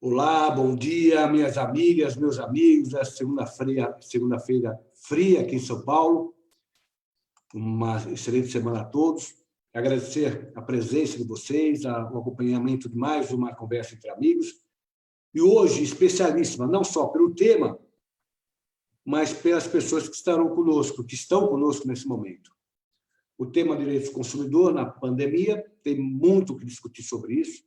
Olá, bom dia, minhas amigas, meus amigos. É segunda-feira fria aqui em São Paulo. Uma excelente semana a todos. Agradecer a presença de vocês, o acompanhamento de mais uma conversa entre amigos. E hoje, especialíssima, não só pelo tema, mas pelas pessoas que estarão conosco, que estão conosco nesse momento. O tema direitos do consumidor na pandemia, tem muito o que discutir sobre isso.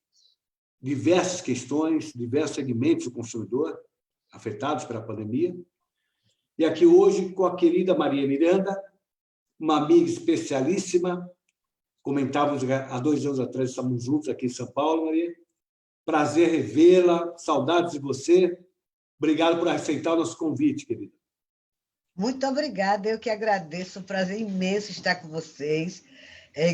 Diversas questões, diversos segmentos do consumidor afetados pela pandemia. E aqui hoje com a querida Maria Miranda, uma amiga especialíssima. Comentávamos há 2 anos atrás, estamos juntos aqui em São Paulo, Maria. Prazer revê-la, saudades de você. Obrigado por aceitar o nosso convite, querida. Muito obrigada, eu que agradeço, um prazer imenso estar com vocês.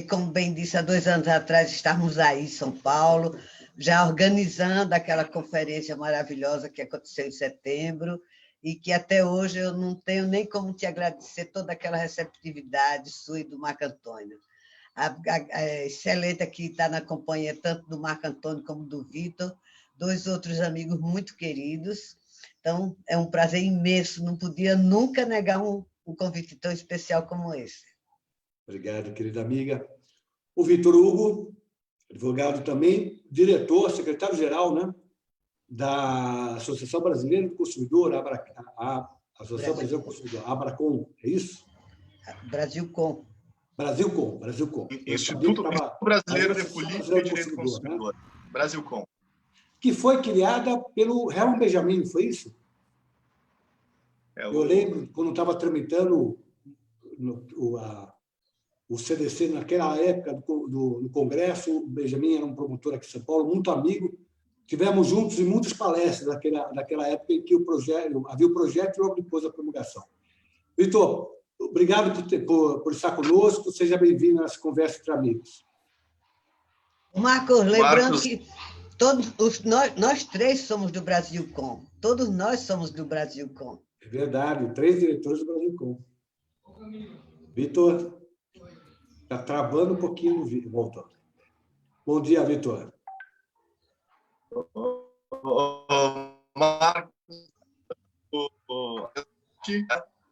Como bem disse, há 2 anos atrás estávamos aí em São Paulo, já organizando aquela conferência maravilhosa que aconteceu em setembro, e que até hoje eu não tenho nem como te agradecer toda aquela receptividade sua e do Marco Antônio. Excelente aqui estar na companhia tanto do Marco Antônio como do Vitor, 2 outros amigos muito queridos. Então, é um prazer imenso, não podia nunca negar um convite tão especial como esse. Obrigado, querida amiga. O Vitor Hugo, advogado também, diretor, secretário-geral, né, da Associação Brasileira do Consumidor, a Associação Brasileira do Consumidor, Abracom, é isso? Brasilcom. Brasilcom. Instituto Brasileiro de Política e Direito do Consumidor, né? Brasilcom. Que foi criada pelo Herman Benjamin, foi isso? Eu lembro, quando estava tramitando o CDC, naquela época do Congresso, o Benjamin era um promotor aqui em São Paulo, muito amigo. Tivemos juntos em muitas palestras naquela época em que havia o projeto e logo depois a promulgação. Vitor, obrigado por estar conosco. Seja bem-vindo às conversas entre amigos. Marcos, lembrando que nós 3 somos do Brasilcom. Todos nós somos do Brasilcom. É verdade, 3 diretores do Brasilcom. Vitor, está travando um pouquinho, voltou. Bom dia, Vitor. Marcos,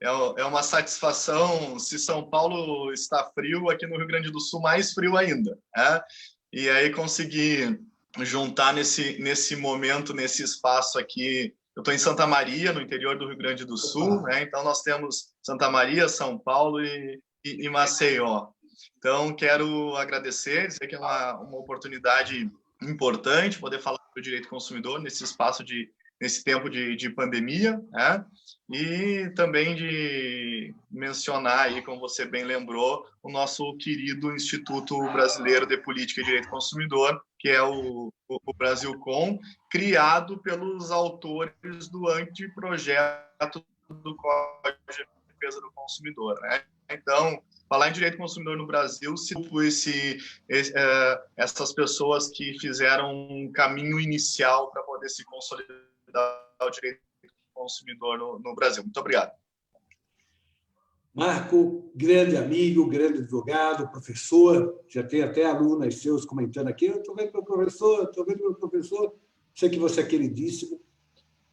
é uma satisfação. Se São Paulo está frio, aqui no Rio Grande do Sul mais frio ainda, né? E aí conseguir juntar nesse momento, nesse espaço aqui. Eu estou em Santa Maria, no interior do Rio Grande do Sul, né? Então nós temos Santa Maria, São Paulo e Maceió. Então quero agradecer, dizer que é uma oportunidade importante poder falar sobre o direito do consumidor nesse tempo de pandemia, né? E também de mencionar aí, como você bem lembrou, o nosso querido Instituto Brasileiro de Política e Direito do Consumidor, que é o Brasilcom, criado pelos autores do anteprojeto do Código de Defesa do Consumidor, né? Então, falar em direito do consumidor no Brasil, essas pessoas que fizeram um caminho inicial para poder se consolidar o direito do consumidor no Brasil. Muito obrigado. Marco, grande amigo, grande advogado, professor, já tem até alunos seus comentando aqui, eu estou vendo meu professor, sei que você é queridíssimo.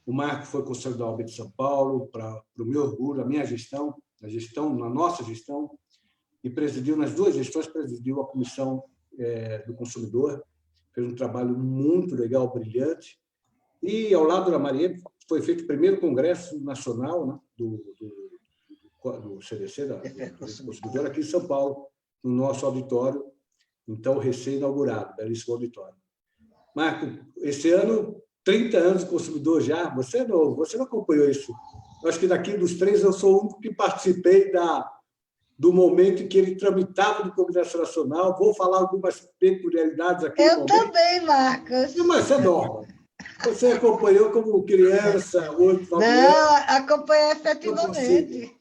O Marco foi conselheiro da OAB de São Paulo, para o meu orgulho, a minha gestão, na nossa gestão, e presidiu, nas 2 gestões, presidiu a Comissão do Consumidor, fez um trabalho muito legal, brilhante, e, ao lado da Maria, foi feito o primeiro Congresso Nacional, né, do CDC, do Consumidor, aqui em São Paulo, no nosso auditório, então, recém-inaugurado, belíssimo auditório. Marco, esse ano, 30 anos de consumidor já, você é novo, você não acompanhou isso. Eu acho que daqui dos 3, eu sou o único que participei do momento em que ele tramitava do Congresso Nacional. Vou falar algumas peculiaridades aqui. Eu também, Marcos. Mas você é nova. Você acompanhou como criança, 8, 9 anos. Não, acompanhei efetivamente.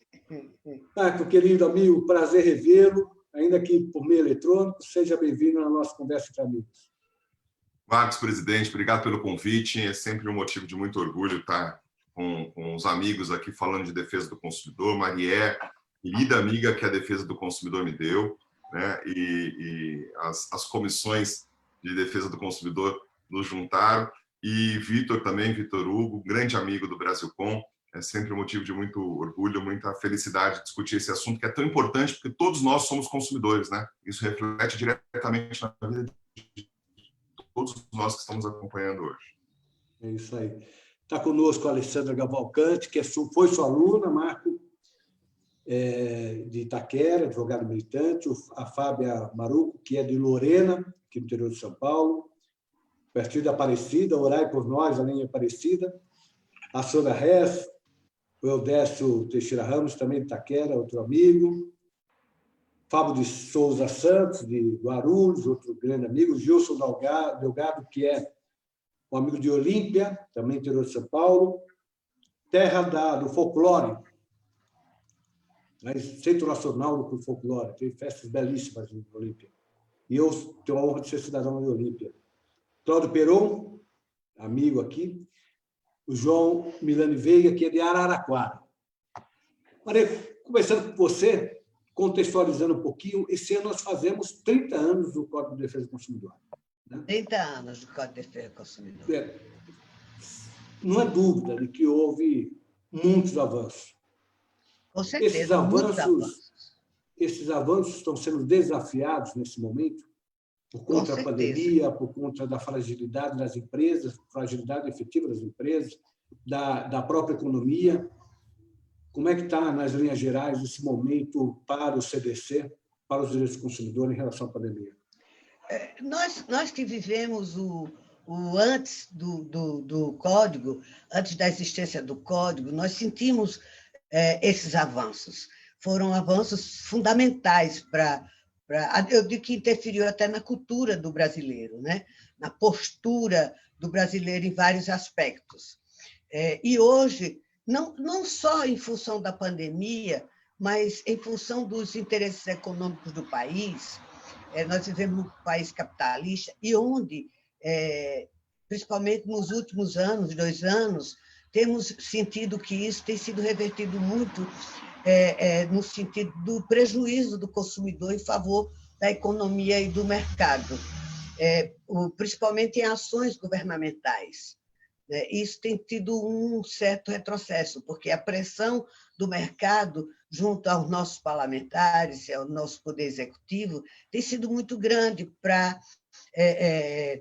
Marco, querido amigo, prazer revê-lo, ainda que por meio eletrônico. Seja bem-vindo na nossa conversa entre amigos. Marcos, presidente, obrigado pelo convite. É sempre um motivo de muito orgulho estar com os amigos aqui falando de defesa do consumidor. Maria, querida amiga que a defesa do consumidor me deu, né? E as comissões de defesa do consumidor nos juntaram. E Vitor também, Vitor Hugo, grande amigo do Brasilcom. É sempre um motivo de muito orgulho, muita felicidade discutir esse assunto que é tão importante, porque todos nós somos consumidores, né? Isso reflete diretamente na vida de todos nós que estamos acompanhando hoje. É isso aí. Está conosco a Alessandra Cavalcante, que foi sua aluna, Marco, de Itaquera, advogada militante, a Fábia Maruco, que é de Lorena, aqui no interior de São Paulo, pertinho de Aparecida, orai por nós, além de Aparecida, a Sônia Hess, o Eudécio Teixeira Ramos, também de Itaquera, outro amigo, Fábio de Souza Santos, de Guarulhos, outro grande amigo, Gilson Delgado, que é um amigo de Olímpia, também interior de São Paulo, terra do folclore, Centro Nacional do Folclore, tem festas belíssimas em Olímpia. E eu tenho a honra de ser cidadão de Olímpia. Cláudio Peron, amigo aqui, o João Milani Veiga, que é de Araraquara. Maria, começando com você, contextualizando um pouquinho, esse ano nós fazemos 30 anos do Código de Defesa do Consumidor. Né? 30 anos do Código de Defesa do Consumidor. Não há dúvida de que houve muitos avanços. Com certeza, muitos avanços. Esses avanços estão sendo desafiados nesse momento por conta da pandemia, por conta da fragilidade das empresas, fragilidade efetiva das empresas, da própria economia. Como é que está, nas linhas gerais, esse momento para o CDC, para os direitos do consumidor em relação à pandemia? Nós que vivemos o antes do Código, antes da existência do Código, nós sentimos esses avanços. Foram avanços fundamentais para eu digo que interferiu até na cultura do brasileiro, né? Na postura do brasileiro em vários aspectos. E hoje, não só em função da pandemia, mas em função dos interesses econômicos do país, nós vivemos num país capitalista e onde, principalmente nos últimos anos, 2 anos, temos sentido que isso tem sido revertido muito no sentido do prejuízo do consumidor em favor da economia e do mercado, principalmente em ações governamentais. Isso tem tido um certo retrocesso, porque a pressão do mercado junto aos nossos parlamentares e ao nosso poder executivo tem sido muito grande para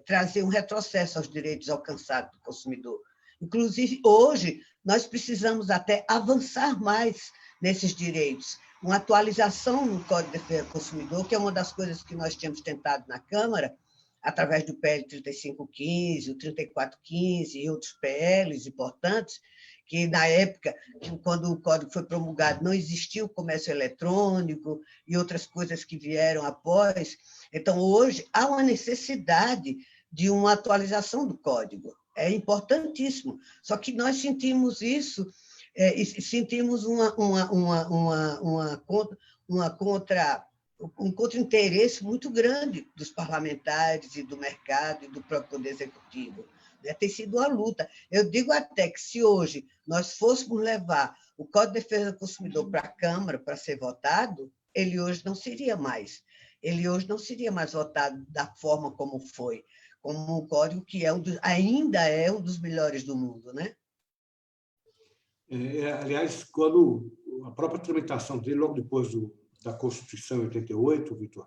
trazer um retrocesso aos direitos alcançados do consumidor. Inclusive, hoje, nós precisamos até avançar mais nesses direitos. Uma atualização no Código de Defesa do Consumidor, que é uma das coisas que nós tínhamos tentado na Câmara, através do PL 3515, o 3415 e outros PLs importantes, que, na época, quando o Código foi promulgado, não existia o comércio eletrônico e outras coisas que vieram após. Então, hoje, há uma necessidade de uma atualização do Código. É importantíssimo. Só que nós sentimos isso, sentimos um contra-interesse muito grande dos parlamentares e do mercado e do próprio Poder Executivo. Tem sido uma luta. Eu digo até que, se hoje nós fôssemos levar o Código de Defesa do Consumidor para a Câmara para ser votado, ele hoje não seria mais votado da forma como foi, como um código que ainda é um dos melhores do mundo, né? Aliás, quando a própria tramitação dele, logo depois da Constituição em 88, Vitor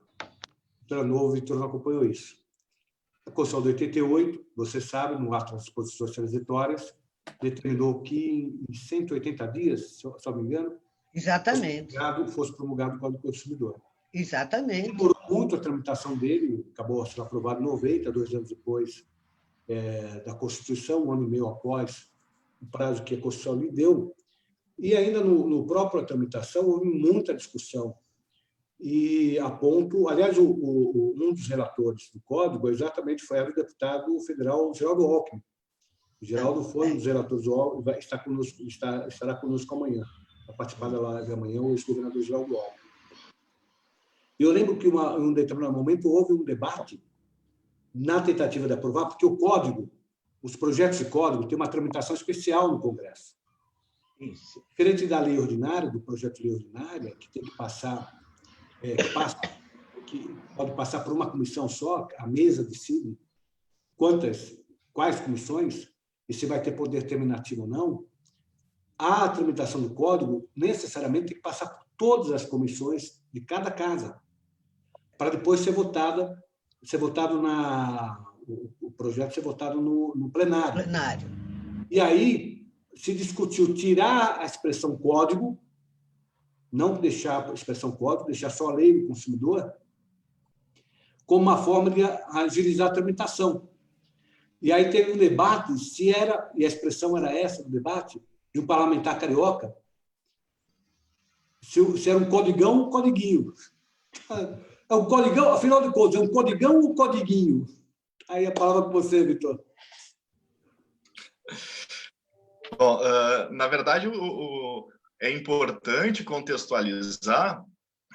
não acompanhou isso. A Constituição de 88, você sabe, no ato das disposições transitórias, determinou que em 180 dias, se eu não me engano, exatamente, fosse promulgado o Código do Consumidor. Exatamente. Demorou muito a tramitação dele, acabou sendo aprovado em 90, 2 anos depois da Constituição, 1 ano e meio após o prazo que a Constituição lhe deu. E ainda no próprio tramitação houve muita discussão. E a ponto, aliás, um dos relatores do Código exatamente foi o deputado federal Geraldo Alckmin. O Geraldo foi um dos relatores do Alckmin, estará conosco amanhã, para participar da live amanhã, o ex-governador Geraldo Alckmin. Eu lembro que, em um determinado momento, houve um debate na tentativa de aprovar, porque o Código, os projetos de Código, têm uma tramitação especial no Congresso. Isso. Diferente da lei ordinária, do projeto de lei ordinária, que tem que passar, que pode passar por uma comissão só, a mesa decide quantas quais comissões, e se vai ter poder terminativo ou não, a tramitação do código necessariamente tem que passar por todas as comissões de cada casa, para depois ser votado o projeto ser votado no plenário. E aí se discutiu tirar a expressão código, não deixar a expressão código, deixar só a lei do consumidor, como uma forma de agilizar a tramitação. E aí teve um debate se era, e a expressão era essa do debate, de um parlamentar carioca, se era um codigão ou um codiguinho. É um codigão, afinal de contas, é um codigão ou um codiguinho? Aí a palavra com você, Vitor. Bom, na verdade, é importante contextualizar,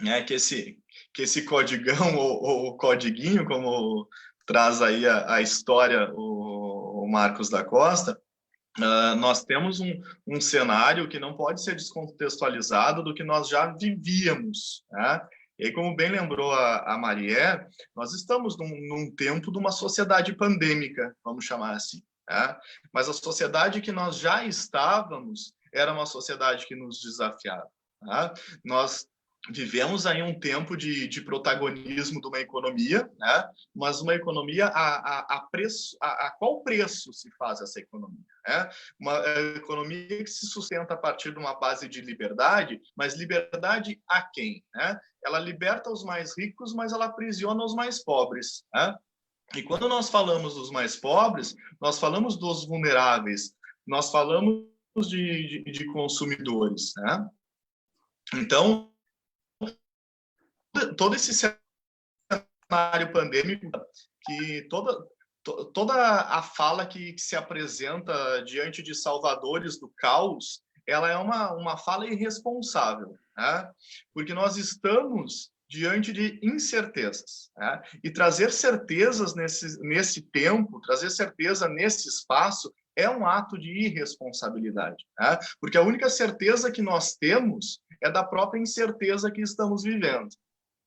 né, que esse codigão ou codiguinho, como traz aí a história o Marcos da Costa, nós temos um cenário que não pode ser descontextualizado do que nós já vivíamos, né? E aí, como bem lembrou a Marié, nós estamos num tempo de uma sociedade pandêmica, vamos chamar assim, né? Mas a sociedade que nós já estávamos era uma sociedade que nos desafiava, né? Nós vivemos aí um tempo de protagonismo de uma economia, né? Mas uma economia a qual preço se faz essa economia, né? Uma economia que se sustenta a partir de uma base de liberdade, mas liberdade a quem, né? Ela liberta os mais ricos, mas ela aprisiona os mais pobres, né? E quando nós falamos dos mais pobres, nós falamos dos vulneráveis, nós falamos de consumidores, né? Então, todo esse cenário pandêmico, que toda a fala que se apresenta diante de salvadores do caos, ela é uma fala irresponsável, né? Porque nós estamos diante de incertezas, né? E trazer certezas nesse tempo, trazer certeza nesse espaço, é um ato de irresponsabilidade, né? Porque a única certeza que nós temos é da própria incerteza que estamos vivendo.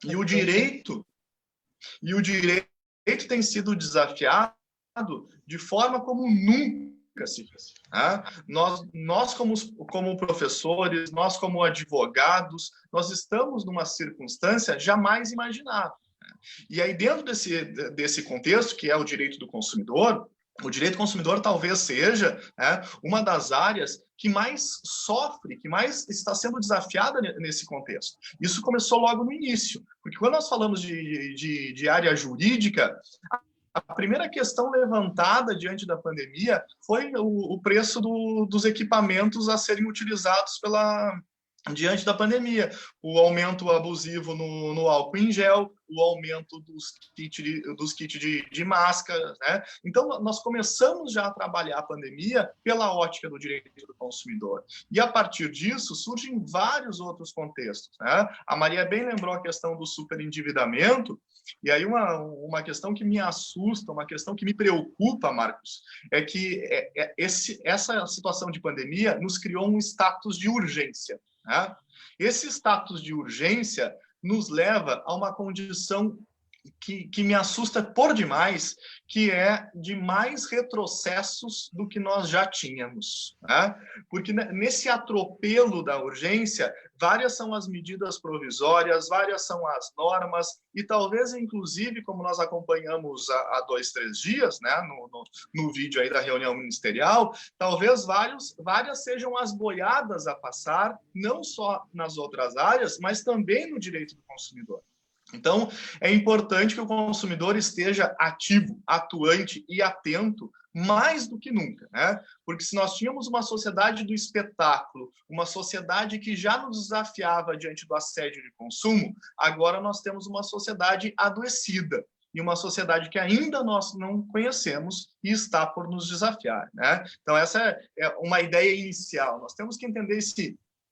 E o direito tem sido desafiado de forma como nunca se fez, né? Nós como professores, nós como advogados, nós estamos numa circunstância jamais imaginável. E aí, dentro desse contexto, que é o direito do consumidor, o direito do consumidor talvez seja, né, uma das áreas que mais sofre, que mais está sendo desafiada nesse contexto. Isso começou logo no início, porque quando nós falamos de área jurídica, a primeira questão levantada diante da pandemia foi o preço dos equipamentos a serem utilizados diante da pandemia, o aumento abusivo no álcool em gel, o aumento dos kits de máscara, né? Então, nós começamos já a trabalhar a pandemia pela ótica do direito do consumidor. E, a partir disso, surgem vários outros contextos, né? A Maria bem lembrou a questão do superendividamento, e aí uma questão que me assusta, uma questão que me preocupa, Marcos, é que essa situação de pandemia nos criou um status de urgência, né? Esse status de urgência nos leva a uma condição que me assusta por demais, que é de mais retrocessos do que nós já tínhamos, né? Porque nesse atropelo da urgência, várias são as medidas provisórias, várias são as normas, e talvez, inclusive, como nós acompanhamos há 2, 3 dias, né, no vídeo aí da reunião ministerial, talvez várias sejam as boiadas a passar, não só nas outras áreas, mas também no direito do consumidor. Então, é importante que o consumidor esteja ativo, atuante e atento mais do que nunca, né? Porque se nós tínhamos uma sociedade do espetáculo, uma sociedade que já nos desafiava diante do assédio de consumo, agora nós temos uma sociedade adoecida e uma sociedade que ainda nós não conhecemos e está por nos desafiar, né? Então, essa é uma ideia inicial. Nós temos que entender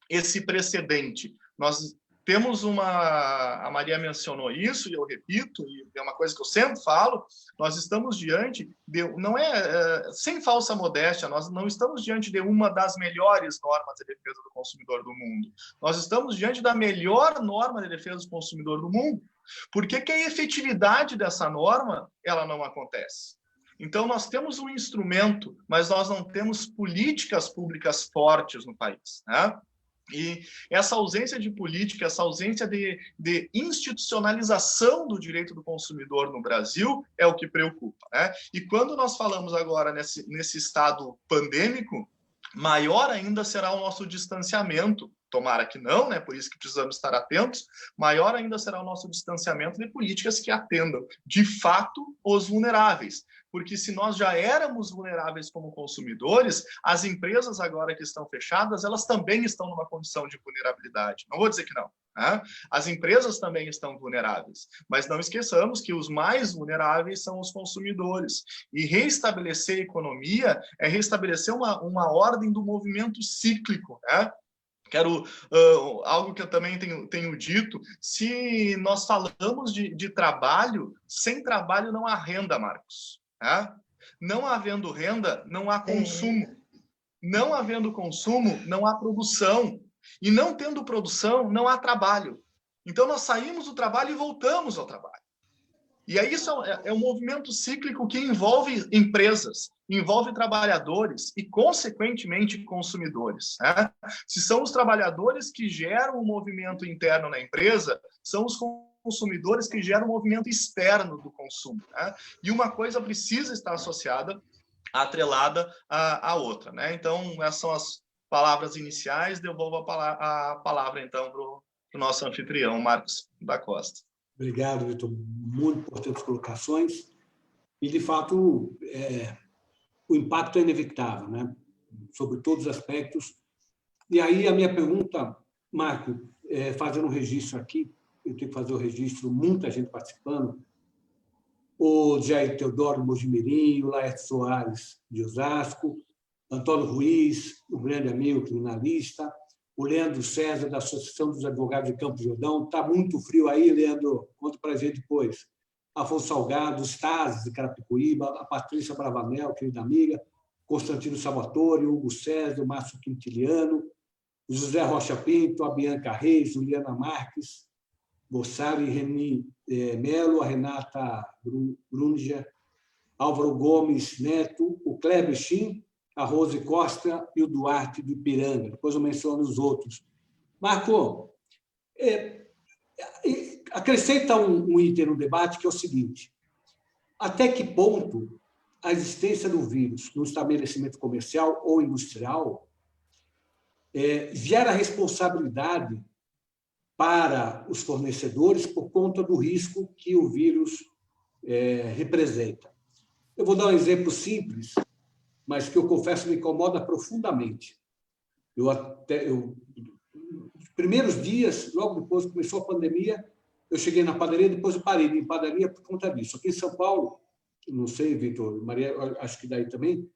esse precedente. Nós temos a Maria mencionou isso, e eu repito, e é uma coisa que eu sempre falo, nós estamos diante não é sem falsa modéstia, nós não estamos diante de uma das melhores normas de defesa do consumidor do mundo. Nós estamos diante da melhor norma de defesa do consumidor do mundo. Por que a efetividade dessa norma ela não acontece? Então, nós temos um instrumento, mas nós não temos políticas públicas fortes no país, né? E essa ausência de política, essa ausência de institucionalização do direito do consumidor no Brasil é o que preocupa, né? E quando nós falamos agora nesse estado pandêmico, maior ainda será o nosso distanciamento, tomara que não, né? Por isso que precisamos estar atentos, maior ainda será o nosso distanciamento de políticas que atendam, de fato, os vulneráveis. Porque se nós já éramos vulneráveis como consumidores, as empresas agora que estão fechadas, elas também estão numa condição de vulnerabilidade. Não vou dizer que não, né? As empresas também estão vulneráveis, mas não esqueçamos que os mais vulneráveis são os consumidores. E reestabelecer a economia é reestabelecer uma ordem do movimento cíclico, né? Quero algo que eu também tenho dito, se nós falamos de trabalho, sem trabalho não há renda, Marcos. Né? Não havendo renda, não há consumo. Não havendo consumo, não há produção. E não tendo produção, não há trabalho. Então, nós saímos do trabalho e voltamos ao trabalho. E aí isso é um movimento cíclico que envolve empresas, envolve trabalhadores e, consequentemente, consumidores. Né? Se são os trabalhadores que geram um movimento interno na empresa, são os consumidores que geram um movimento externo do consumo. Né? E uma coisa precisa estar associada, atrelada à outra. Né? Então, essas são as palavras iniciais. Devolvo a palavra, então, para o nosso anfitrião, Marcos da Costa. Obrigado, Vitor. Muito importantes colocações. E, de fato, o impacto é inevitável, né? Sobre todos os aspectos. E aí, a minha pergunta, Marco, fazendo um registro aqui, eu tenho que fazer o registro, muita gente participando, o Jair Teodoro Mojimirim, o Laerte Soares de Osasco, Antônio Ruiz, um grande amigo criminalista, o Leandro César, da Associação dos Advogados de Campos Jordão. Está muito frio aí, Leandro, conta para a gente depois. Afonso Salgado, Stasis, de Carapicuíba, a Patrícia Bravanel, querida amiga, Constantino Salvatore, Hugo César, o Márcio Quintiliano, o José Rocha Pinto, a Bianca Reis, Juliana Marques, Bossari Reni Melo, a Renata Grunger, Álvaro Gomes Neto, o Kleber Chim, a Rose Costa e o Duarte do Ipiranga. Depois eu menciono os outros. Marco, acrescenta um item no debate, que é o seguinte: até que ponto a existência do vírus no estabelecimento comercial ou industrial gera responsabilidade para os fornecedores por conta do risco que o vírus representa? Eu vou dar um exemplo simples, mas que eu confesso me incomoda profundamente. Nos primeiros dias, logo depois que começou a pandemia, eu cheguei na padaria, depois eu parei de ir em padaria por conta disso. Aqui em São Paulo, não sei, Vitor, Maria, acho que daí também,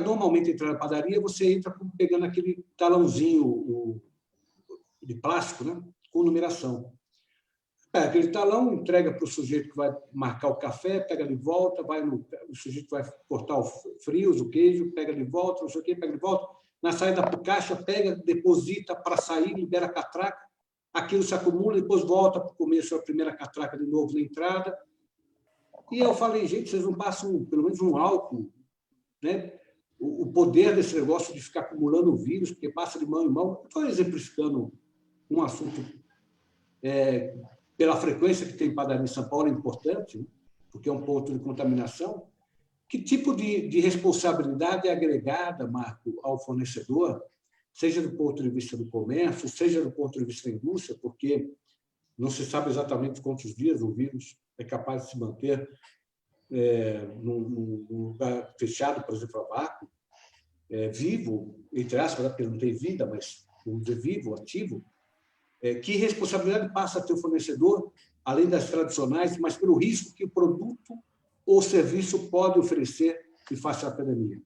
normalmente, entrar na padaria, você entra pegando aquele talãozinho de plástico, né, com numeração. Aquele talão, entrega para o sujeito que vai marcar o café, pega de volta, o sujeito vai cortar os frios, o queijo, pega de volta, não sei o quê, pega de volta. Na saída para o caixa, pega, deposita para sair, libera a catraca, aquilo se acumula, depois volta para o começo, a primeira catraca de novo na entrada. E eu falei, gente, vocês não passam pelo menos um álcool, né? O poder desse negócio de ficar acumulando vírus, porque passa de mão em mão. Estou exemplificando um assunto pela frequência que tem padaria em São Paulo, é importante, né? Porque é um ponto de contaminação. Que tipo de responsabilidade é agregada, Marco, ao fornecedor, seja do ponto de vista do comércio, seja do ponto de vista da indústria, porque não se sabe exatamente quantos dias o vírus é capaz de se manter num lugar fechado, por exemplo, a vácuo, vivo, entre aspas, porque não tem vida, mas vamos dizer vivo, ativo. Que responsabilidade passa a ter o fornecedor, além das tradicionais, mas pelo risco que o produto ou serviço pode oferecer em face à pandemia?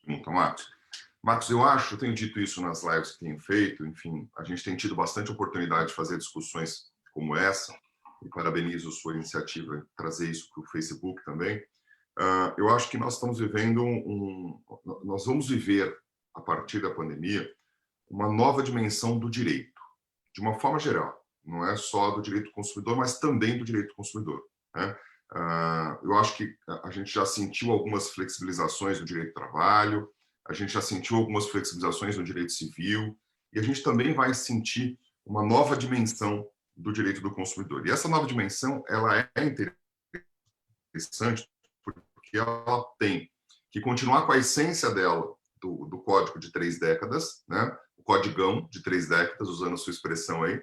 Então, Marcos, eu tenho dito isso nas lives que tenho feito, enfim, a gente tem tido bastante oportunidade de fazer discussões como essa, e parabenizo sua iniciativa em trazer isso para o Facebook também. Eu acho que nós estamos vivendo nós vamos viver, a partir da pandemia, uma nova dimensão do direito, de uma forma geral. Não é só do direito do consumidor, mas também do direito do consumidor. Né? eu acho que a gente já sentiu algumas flexibilizações no direito do trabalho, a gente já sentiu algumas flexibilizações no direito civil, e a gente também vai sentir uma nova dimensão do direito do consumidor. E essa nova dimensão, ela é interessante porque ela tem que continuar com a essência dela, do código de 3 décadas, né? O codigão de 3 décadas, usando a sua expressão aí,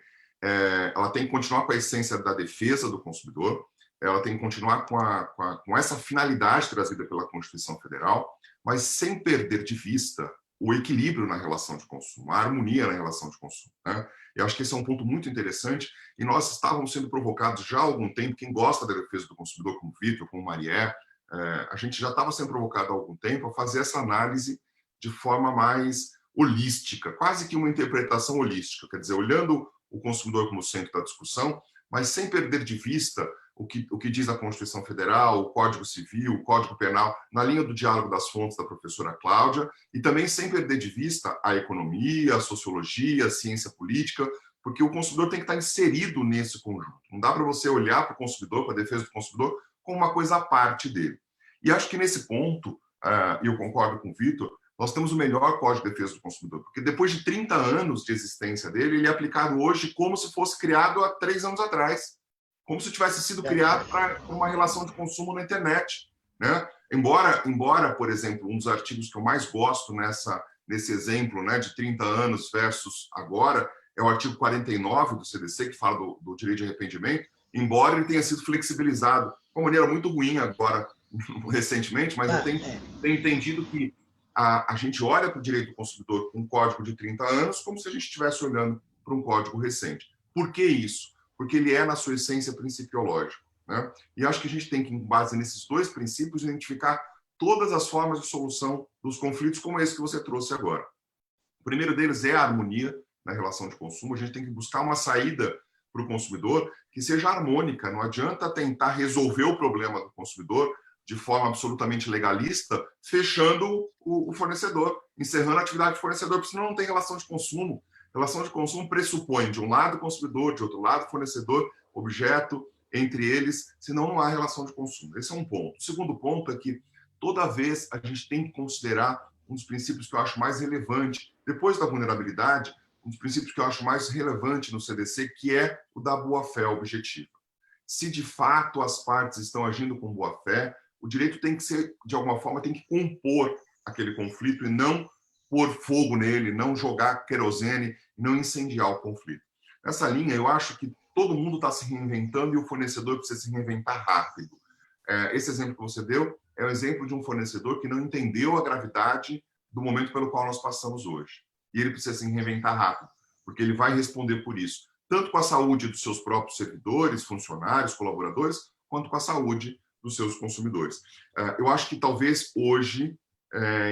ela tem que continuar com a essência da defesa do consumidor, ela tem que continuar com essa finalidade trazida pela Constituição Federal, mas sem perder de vista o equilíbrio na relação de consumo, a harmonia na relação de consumo, né? Eu acho que esse é um ponto muito interessante, e nós estávamos sendo provocados já há algum tempo, quem gosta da defesa do consumidor, como o Vitor, como o Marié, a gente já estava sendo provocado há algum tempo a fazer essa análise de forma mais holística, quase que uma interpretação holística, quer dizer, olhando o consumidor como centro da discussão, mas sem perder de vista o que diz a Constituição Federal, o Código Civil, o Código Penal, na linha do diálogo das fontes da professora Cláudia, e também sem perder de vista a economia, a sociologia, a ciência política, porque o consumidor tem que estar inserido nesse conjunto. Não dá para você olhar para o consumidor, para a defesa do consumidor, como uma coisa à parte dele. E acho que nesse ponto, e eu concordo com o Vitor, nós temos o melhor Código de Defesa do Consumidor, porque depois de 30 anos de existência dele, ele é aplicado hoje como se fosse criado há 3 anos atrás, como se tivesse sido criado para uma relação de consumo na internet, né? Embora, por exemplo, um dos artigos que eu mais gosto nesse exemplo, né, de 30 anos versus agora, é o artigo 49 do CDC, que fala do direito de arrependimento, embora ele tenha sido flexibilizado de uma maneira muito ruim agora, recentemente, mas eu tenho entendido que a gente olha para o direito do consumidor com um código de 30 anos como se a gente estivesse olhando para um código recente. Por que isso? Porque ele é, na sua essência, principiológico, né? E acho que a gente tem que, com base nesses 2 princípios, identificar todas as formas de solução dos conflitos, como esse que você trouxe agora. O primeiro deles é a harmonia na relação de consumo. A gente tem que buscar uma saída para o consumidor que seja harmônica. Não adianta tentar resolver o problema do consumidor de forma absolutamente legalista, fechando o fornecedor, encerrando a atividade do fornecedor, porque senão não tem relação de consumo. Relação de consumo pressupõe, de um lado, o consumidor, de outro lado, o fornecedor, objeto, entre eles, senão não há relação de consumo. Esse é um ponto. O segundo ponto é que, toda vez, a gente tem que considerar um dos princípios que eu acho mais relevante, depois da vulnerabilidade, um dos princípios que eu acho mais relevante no CDC, que é o da boa-fé objetiva. Se, de fato, as partes estão agindo com boa-fé, o direito tem que ser, de alguma forma, tem que compor aquele conflito e não pôr fogo nele, não jogar querosene, não incendiar o conflito. Nessa linha, eu acho que todo mundo está se reinventando e o fornecedor precisa se reinventar rápido. Esse exemplo que você deu é o exemplo de um fornecedor que não entendeu a gravidade do momento pelo qual nós passamos hoje. E ele precisa se reinventar rápido, porque ele vai responder por isso, tanto com a saúde dos seus próprios servidores, funcionários, colaboradores, quanto com a saúde dos seus consumidores. Eu acho que talvez hoje,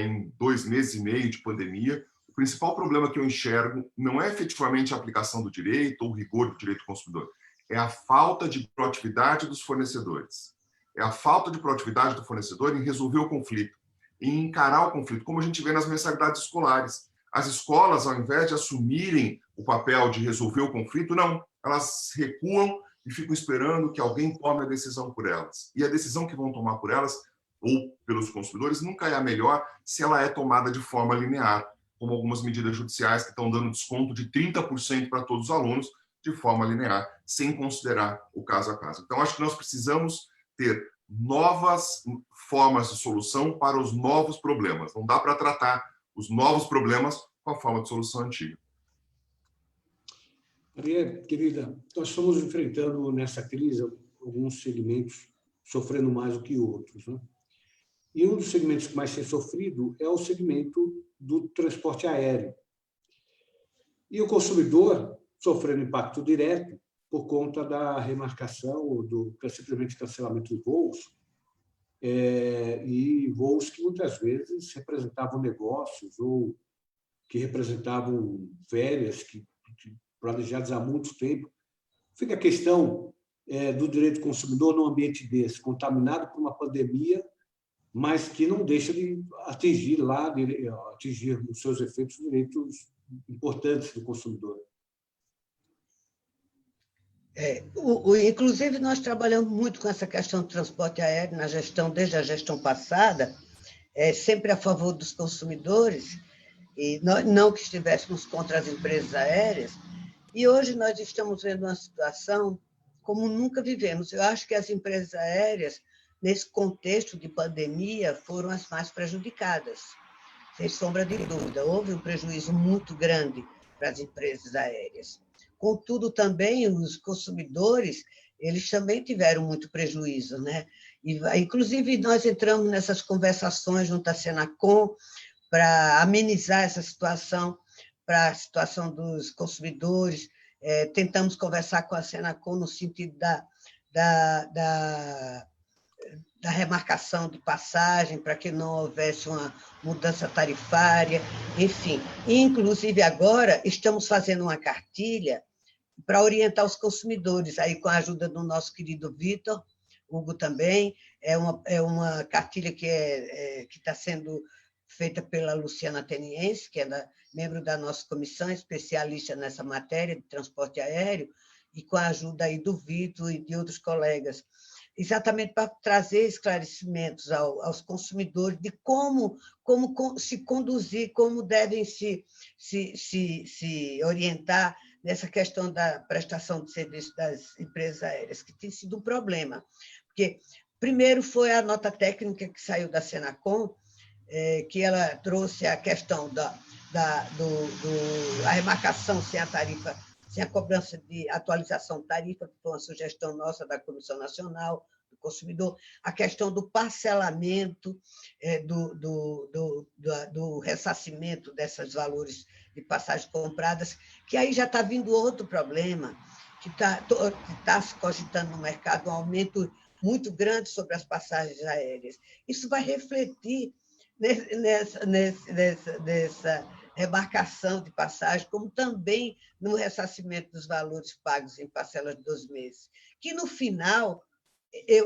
em 2 meses e meio de pandemia, o principal problema que eu enxergo não é efetivamente a aplicação do direito ou o rigor do direito do consumidor, é a falta de proatividade dos fornecedores. É a falta de proatividade do fornecedor em resolver o conflito, em encarar o conflito, como a gente vê nas mensalidades escolares. As escolas, ao invés de assumirem o papel de resolver o conflito, não, elas recuam e ficam esperando que alguém tome a decisão por elas. E a decisão que vão tomar por elas, ou pelos consumidores, nunca é a melhor se ela é tomada de forma linear, como algumas medidas judiciais que estão dando desconto de 30% para todos os alunos de forma linear, sem considerar o caso a caso. Então, acho que nós precisamos ter novas formas de solução para os novos problemas. Não dá para tratar os novos problemas com a forma de solução antiga. Maria, querida, nós estamos enfrentando nessa crise alguns segmentos sofrendo mais do que outros, né? E um dos segmentos que mais tem sofrido é o segmento do transporte aéreo. E o consumidor sofrendo impacto direto por conta da remarcação ou do simplesmente cancelamento de voos, e voos que muitas vezes representavam negócios ou que representavam férias planejadas há muito tempo. Fica a questão do direito do consumidor num ambiente desse, contaminado por uma pandemia, mas que não deixa de atingir os seus efeitos direitos importantes do consumidor. Inclusive, nós trabalhamos muito com essa questão do transporte aéreo na gestão, desde a gestão passada, sempre a favor dos consumidores, e não que estivéssemos contra as empresas aéreas, e hoje nós estamos vendo uma situação como nunca vivemos. Eu acho que as empresas aéreas, nesse contexto de pandemia, foram as mais prejudicadas, sem sombra de dúvida. Houve um prejuízo muito grande para as empresas aéreas. Contudo, também os consumidores, eles também tiveram muito prejuízo, né? E, inclusive, nós entramos nessas conversações junto à Senacom para amenizar essa situação, para a situação dos consumidores. Tentamos conversar com a Senacom no sentido da remarcação de passagem, para que não houvesse uma mudança tarifária, enfim. Inclusive, agora, estamos fazendo uma cartilha para orientar os consumidores, aí com a ajuda do nosso querido Vitor, Hugo também, é uma cartilha que está sendo feita pela Luciana Teniense, que é membro da nossa comissão, especialista nessa matéria de transporte aéreo, e com a ajuda aí do Vitor e de outros colegas, exatamente para trazer esclarecimentos aos consumidores de como se conduzir, como devem se orientar nessa questão da prestação de serviço das empresas aéreas, que tem sido um problema. Porque, primeiro, foi a nota técnica que saiu da Senacom, que ela trouxe a questão da remarcação sem a tarifa, sem a cobrança de atualização de tarifa, que foi uma sugestão nossa da Comissão Nacional do Consumidor, a questão do parcelamento, do ressarcimento desses valores de passagens compradas, que aí já está vindo outro problema, que está se cogitando no mercado um aumento muito grande sobre as passagens aéreas. Isso vai refletir nessa remarcação de passagem, como também no ressarcimento dos valores pagos em parcelas de 12 meses, que, no final,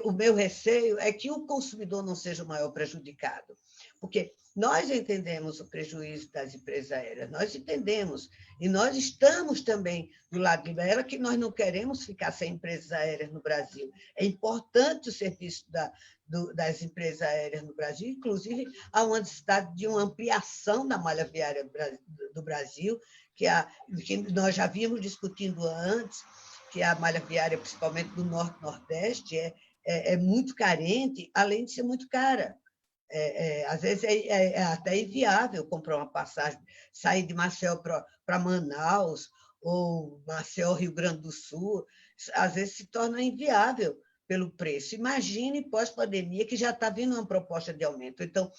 o meu receio é que o consumidor não seja o maior prejudicado, porque nós entendemos o prejuízo das empresas aéreas, nós entendemos, e nós estamos também do lado dela, que nós não queremos ficar sem empresas aéreas no Brasil. É importante o serviço das empresas aéreas no Brasil, inclusive há uma necessidade de uma ampliação da malha viária do Brasil, que nós já vimos discutindo antes, que a malha viária, principalmente do Norte-Nordeste, é muito carente, além de ser muito cara. Às vezes é até inviável comprar uma passagem, sair de Maceió para Manaus, ou Maceió, Rio Grande do Sul, às vezes se torna inviável pelo preço. Imagine pós-pandemia, que já está vindo uma proposta de aumento. Então,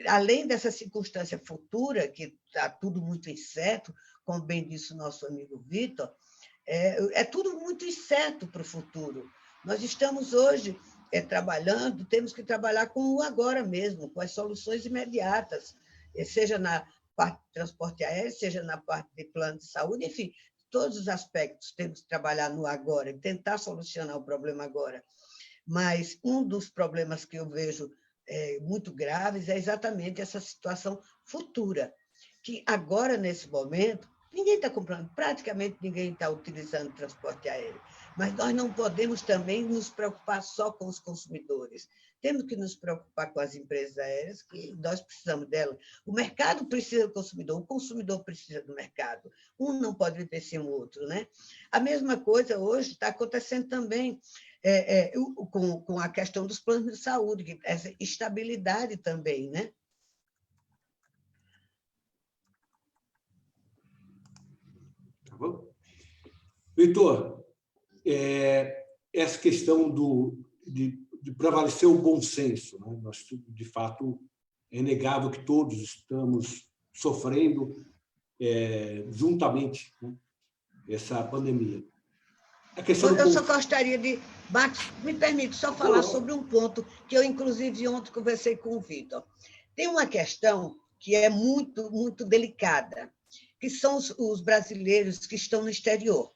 além dessa circunstância futura, que está tudo muito incerto, como bem disse o nosso amigo Vitor, é tudo muito incerto para o futuro. Nós estamos hoje trabalhando, temos que trabalhar com o agora mesmo, com as soluções imediatas, seja na parte de transporte aéreo, seja na parte de plano de saúde, enfim, todos os aspectos temos que trabalhar no agora, tentar solucionar o problema agora. Mas um dos problemas que eu vejo muito graves é exatamente essa situação futura, que agora, nesse momento, ninguém está comprando, praticamente ninguém está utilizando transporte aéreo. Mas nós não podemos também nos preocupar só com os consumidores. Temos que nos preocupar com as empresas aéreas, que nós precisamos delas. O mercado precisa do consumidor, o consumidor precisa do mercado. Um não pode viver sem o outro, né? A mesma coisa hoje está acontecendo também com a questão dos planos de saúde, essa estabilidade também, né? Vitor, essa questão de prevalecer o bom senso, né? Nós, de fato, é inegável que todos estamos sofrendo juntamente, né, essa pandemia. Eu só gostaria de... Max, me permite só falar sobre um ponto que eu, inclusive, ontem conversei com o Vitor. Tem uma questão que é muito, muito delicada, que são os brasileiros que estão no exterior.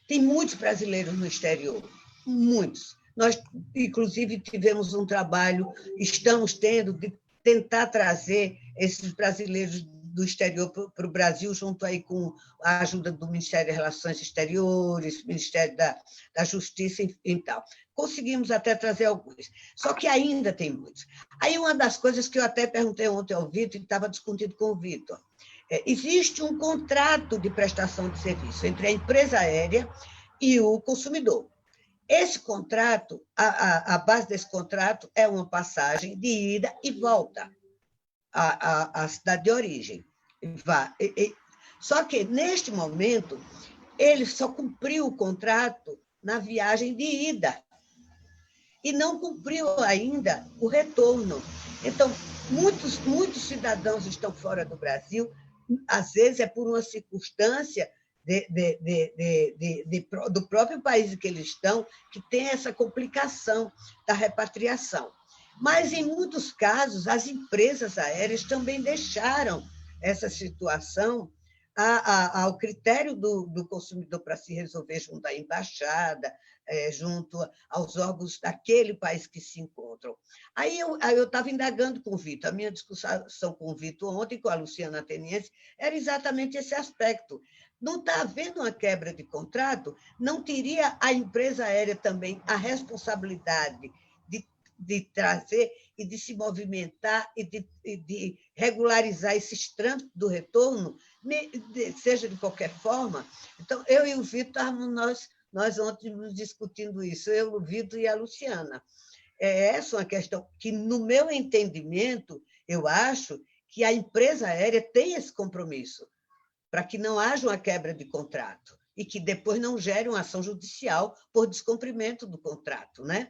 Tem muitos brasileiros no exterior, muitos. Nós, inclusive, tivemos um trabalho, estamos tendo, de tentar trazer esses brasileiros do exterior para o Brasil, junto aí com a ajuda do Ministério das Relações Exteriores, Ministério da Justiça e tal. Conseguimos até trazer alguns, só que ainda tem muitos. Aí uma das coisas que eu até perguntei ontem ao Vitor, e estava discutindo com o Vitor, existe um contrato de prestação de serviço entre a empresa aérea e o consumidor. Esse contrato, a base desse contrato é uma passagem de ida e volta à cidade de origem. Só que, neste momento, ele só cumpriu o contrato na viagem de ida e não cumpriu ainda o retorno. Então, muitos cidadãos estão fora do Brasil, às vezes é por uma circunstância do próprio país em que eles estão, que tem essa complicação da repatriação. Mas, em muitos casos, as empresas aéreas também deixaram essa situação ao critério do consumidor para se resolver junto à embaixada, junto aos órgãos daquele país que se encontram. Aí eu estava indagando com o Vitor, a minha discussão com o Vitor ontem, com a Luciana Ateniense, era exatamente esse aspecto. Não está havendo uma quebra de contrato, não teria a empresa aérea também a responsabilidade de trazer e de se movimentar e de regularizar esses trânsitos do retorno, seja de qualquer forma. Então, eu e o Vitor, nós ontem discutindo isso, eu, o Vitor e a Luciana. Essa é uma questão que, no meu entendimento, eu acho que a empresa aérea tem esse compromisso, para que não haja uma quebra de contrato e que depois não gere uma ação judicial por descumprimento do contrato, né?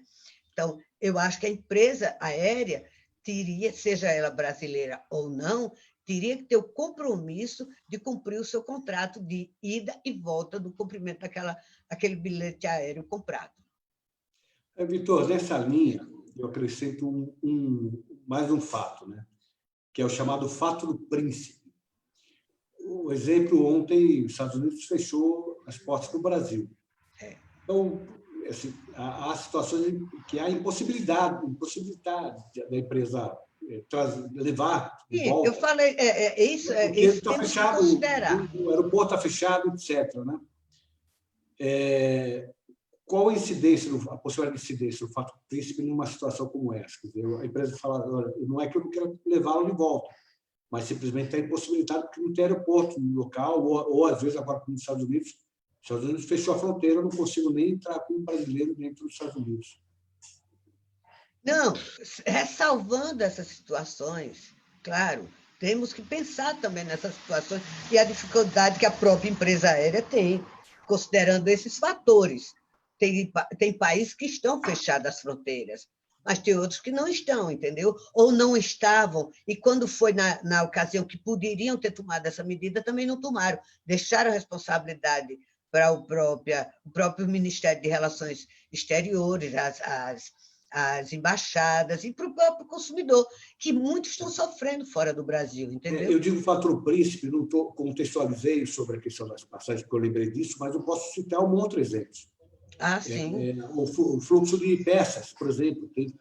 Então, eu acho que a empresa aérea teria, seja ela brasileira ou não, teria que ter o compromisso de cumprir o seu contrato de ida e volta do cumprimento daquele bilhete aéreo comprado. Vitor, nessa linha, eu acrescento mais um fato, né? Que é o chamado fato do príncipe. O exemplo, ontem, os Estados Unidos fechou as portas para o Brasil. Então, assim, há situações em que há impossibilidade da empresa levar de volta. Eu falei, isso está temos fechado, que considerar. O aeroporto está fechado, etc. Né? Qual a incidência, a possibilidade de incidência do fato príncipe numa situação como essa? Quer dizer, a empresa fala, olha, não é que eu não quero levá-lo de volta, mas simplesmente está impossibilitado porque não tem aeroporto no local, ou às vezes agora como nos Estados Unidos fechou a fronteira, eu não consigo nem entrar como brasileiro dentro dos Estados Unidos. Não, ressalvando essas situações, claro, temos que pensar também nessas situações e a dificuldade que a própria empresa aérea tem, considerando esses fatores. Tem países que estão fechadas as fronteiras, mas tem outros que não estão, entendeu? Ou não estavam, e quando foi na ocasião que poderiam ter tomado essa medida, também não tomaram, deixaram a responsabilidade para o próprio Ministério de Relações Exteriores, as embaixadas e para o próprio consumidor, que muitos estão sofrendo fora do Brasil, entendeu? Eu digo fator príncipe, não contextualizei sobre a questão das passagens, porque eu lembrei disso, mas eu posso citar um outro exemplo. Sim. O fluxo de peças, por exemplo, tem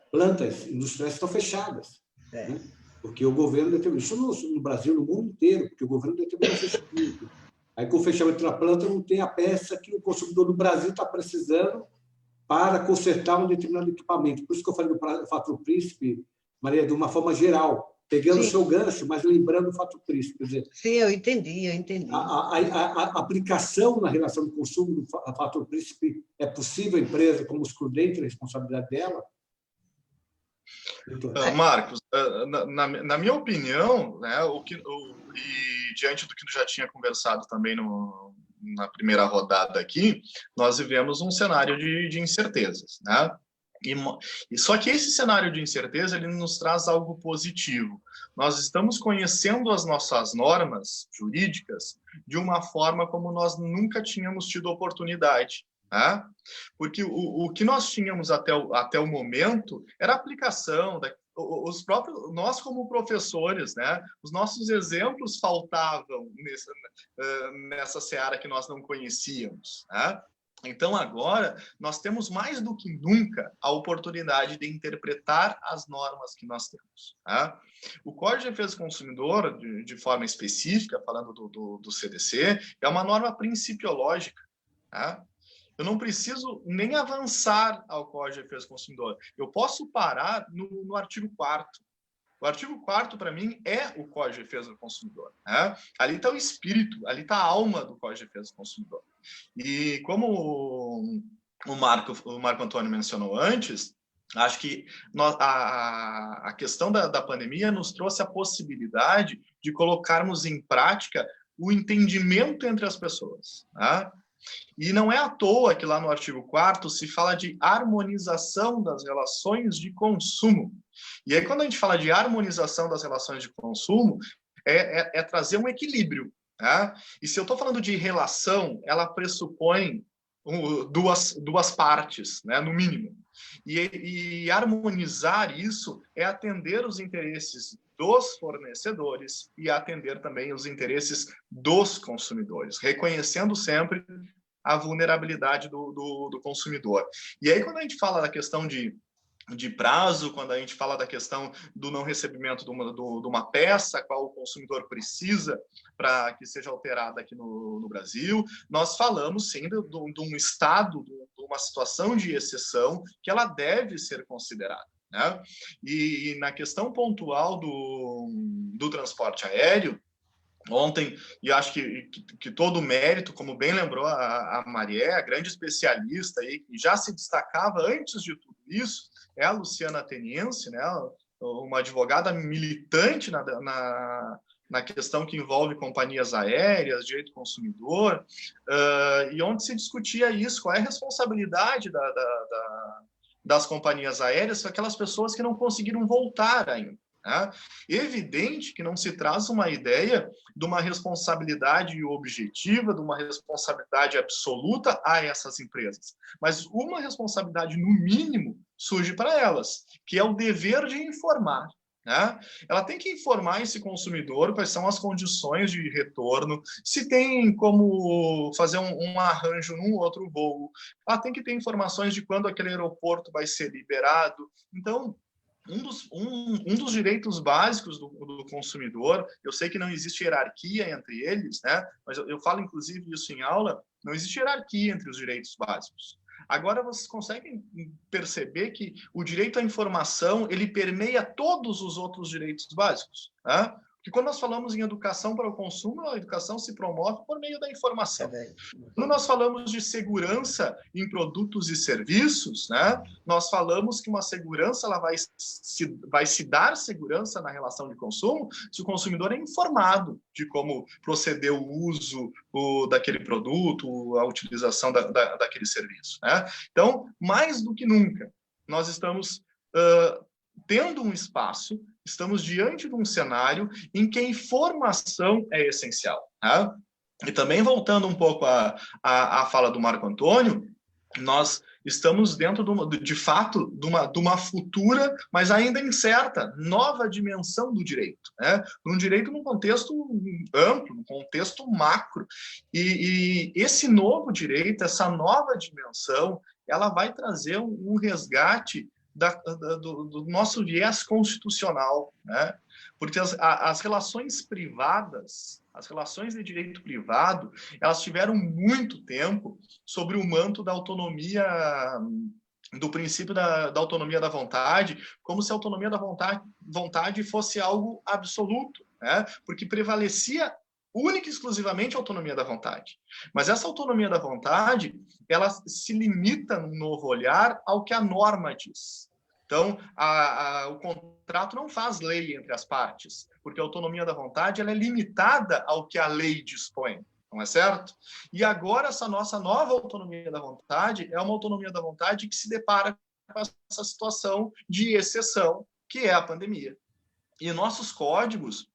plantas industriais que estão fechadas. Né? Porque o governo determinou, isso no Brasil, no mundo inteiro, porque o governo determinou o fechamento. Aí, com o fechamento da planta, não tem a peça que o consumidor do Brasil está precisando para consertar um determinado equipamento. Por isso que eu falei do fator príncipe, Maria, de uma forma geral, pegando o seu gancho, mas lembrando o fator príncipe. Quer dizer, sim, eu entendi. A aplicação na relação do consumo do fator príncipe é possível a empresa, como excludente da responsabilidade dela? Marcos, na minha opinião, né, e diante do que já tinha conversado também na primeira rodada aqui, nós vivemos um cenário de incertezas, né? E só que esse cenário de incerteza ele nos traz algo positivo. Nós estamos conhecendo as nossas normas jurídicas de uma forma como nós nunca tínhamos tido oportunidade. Né? Porque o que nós tínhamos até o momento era a aplicação, nós como professores, né? Os nossos exemplos faltavam nessa seara que nós não conhecíamos. Né? Então, agora, nós temos mais do que nunca a oportunidade de interpretar as normas que nós temos. Tá? O Código de Defesa do Consumidor, de forma específica, falando do CDC, é uma norma principiológica. Tá? Eu não preciso nem avançar ao Código de Defesa do Consumidor. Eu posso parar no artigo 4º. O artigo 4º, para mim, é o Código de Defesa do Consumidor. Né? Ali está o espírito, ali está a alma do Código de Defesa do Consumidor. E como o Marco Antônio mencionou antes, acho que a questão da pandemia nos trouxe a possibilidade de colocarmos em prática o entendimento entre as pessoas. Tá? E não é à toa que lá no artigo 4º se fala de harmonização das relações de consumo. E aí, quando a gente fala de harmonização das relações de consumo, é trazer um equilíbrio. Tá? E se eu estou falando de relação, ela pressupõe duas partes, né, no mínimo. E harmonizar isso é atender os interesses dos fornecedores e atender também os interesses dos consumidores, reconhecendo sempre a vulnerabilidade do consumidor. E aí, quando a gente fala da questão de prazo, quando a gente fala da questão do não recebimento de uma peça, qual o consumidor precisa para que seja alterada aqui no Brasil, nós falamos, sim, de um estado, de uma situação de exceção que ela deve ser considerada. Né? E na questão pontual do transporte aéreo, ontem, e acho que todo o mérito, como bem lembrou a Marié, a grande especialista, aí, que já se destacava antes de tudo isso, é a Luciana Ateniense, né? Uma advogada militante na questão que envolve companhias aéreas, direito do consumidor, e onde se discutia isso, qual é a responsabilidade das companhias aéreas para aquelas pessoas que não conseguiram voltar ainda. É evidente que não se traz uma ideia de uma responsabilidade objetiva, de uma responsabilidade absoluta a essas empresas, mas uma responsabilidade, no mínimo, surge para elas, que é o dever de informar. Né? Ela tem que informar esse consumidor quais são as condições de retorno, se tem como fazer um arranjo num outro voo, ela tem que ter informações de quando aquele aeroporto vai ser liberado. Então, um dos direitos básicos do consumidor, eu sei que não existe hierarquia entre eles, né? Mas eu falo, inclusive, isso em aula, não existe hierarquia entre os direitos básicos. Agora, vocês conseguem perceber que o direito à informação, ele permeia todos os outros direitos básicos, né? Porque quando nós falamos em educação para o consumo, a educação se promove por meio da informação. Quando nós falamos de segurança em produtos e serviços, né, nós falamos que uma segurança ela vai se dar segurança na relação de consumo se o consumidor é informado de como proceder o uso daquele produto, a utilização daquele serviço. Né? Então, mais do que nunca, nós estamos tendo um espaço, estamos diante de um cenário em que a informação é essencial. Né? E também, voltando um pouco à fala do Marco Antônio, nós estamos dentro, de fato, de uma futura, mas ainda incerta, nova dimensão do direito. Né? Um direito num contexto amplo, num contexto macro. E esse novo direito, essa nova dimensão, ela vai trazer um resgate do nosso viés constitucional, né? Porque as relações privadas, as relações de direito privado, elas tiveram muito tempo sobre o manto da autonomia, do princípio da autonomia da vontade, como se a autonomia da vontade fosse algo absoluto, né? Porque prevalecia única e exclusivamente a autonomia da vontade. Mas essa autonomia da vontade, ela se limita, num novo olhar, ao que a norma diz. Então, o contrato não faz lei entre as partes, porque a autonomia da vontade ela é limitada ao que a lei dispõe, não é certo? E agora, essa nossa nova autonomia da vontade é uma autonomia da vontade que se depara com essa situação de exceção, que é a pandemia. E nossos códigos,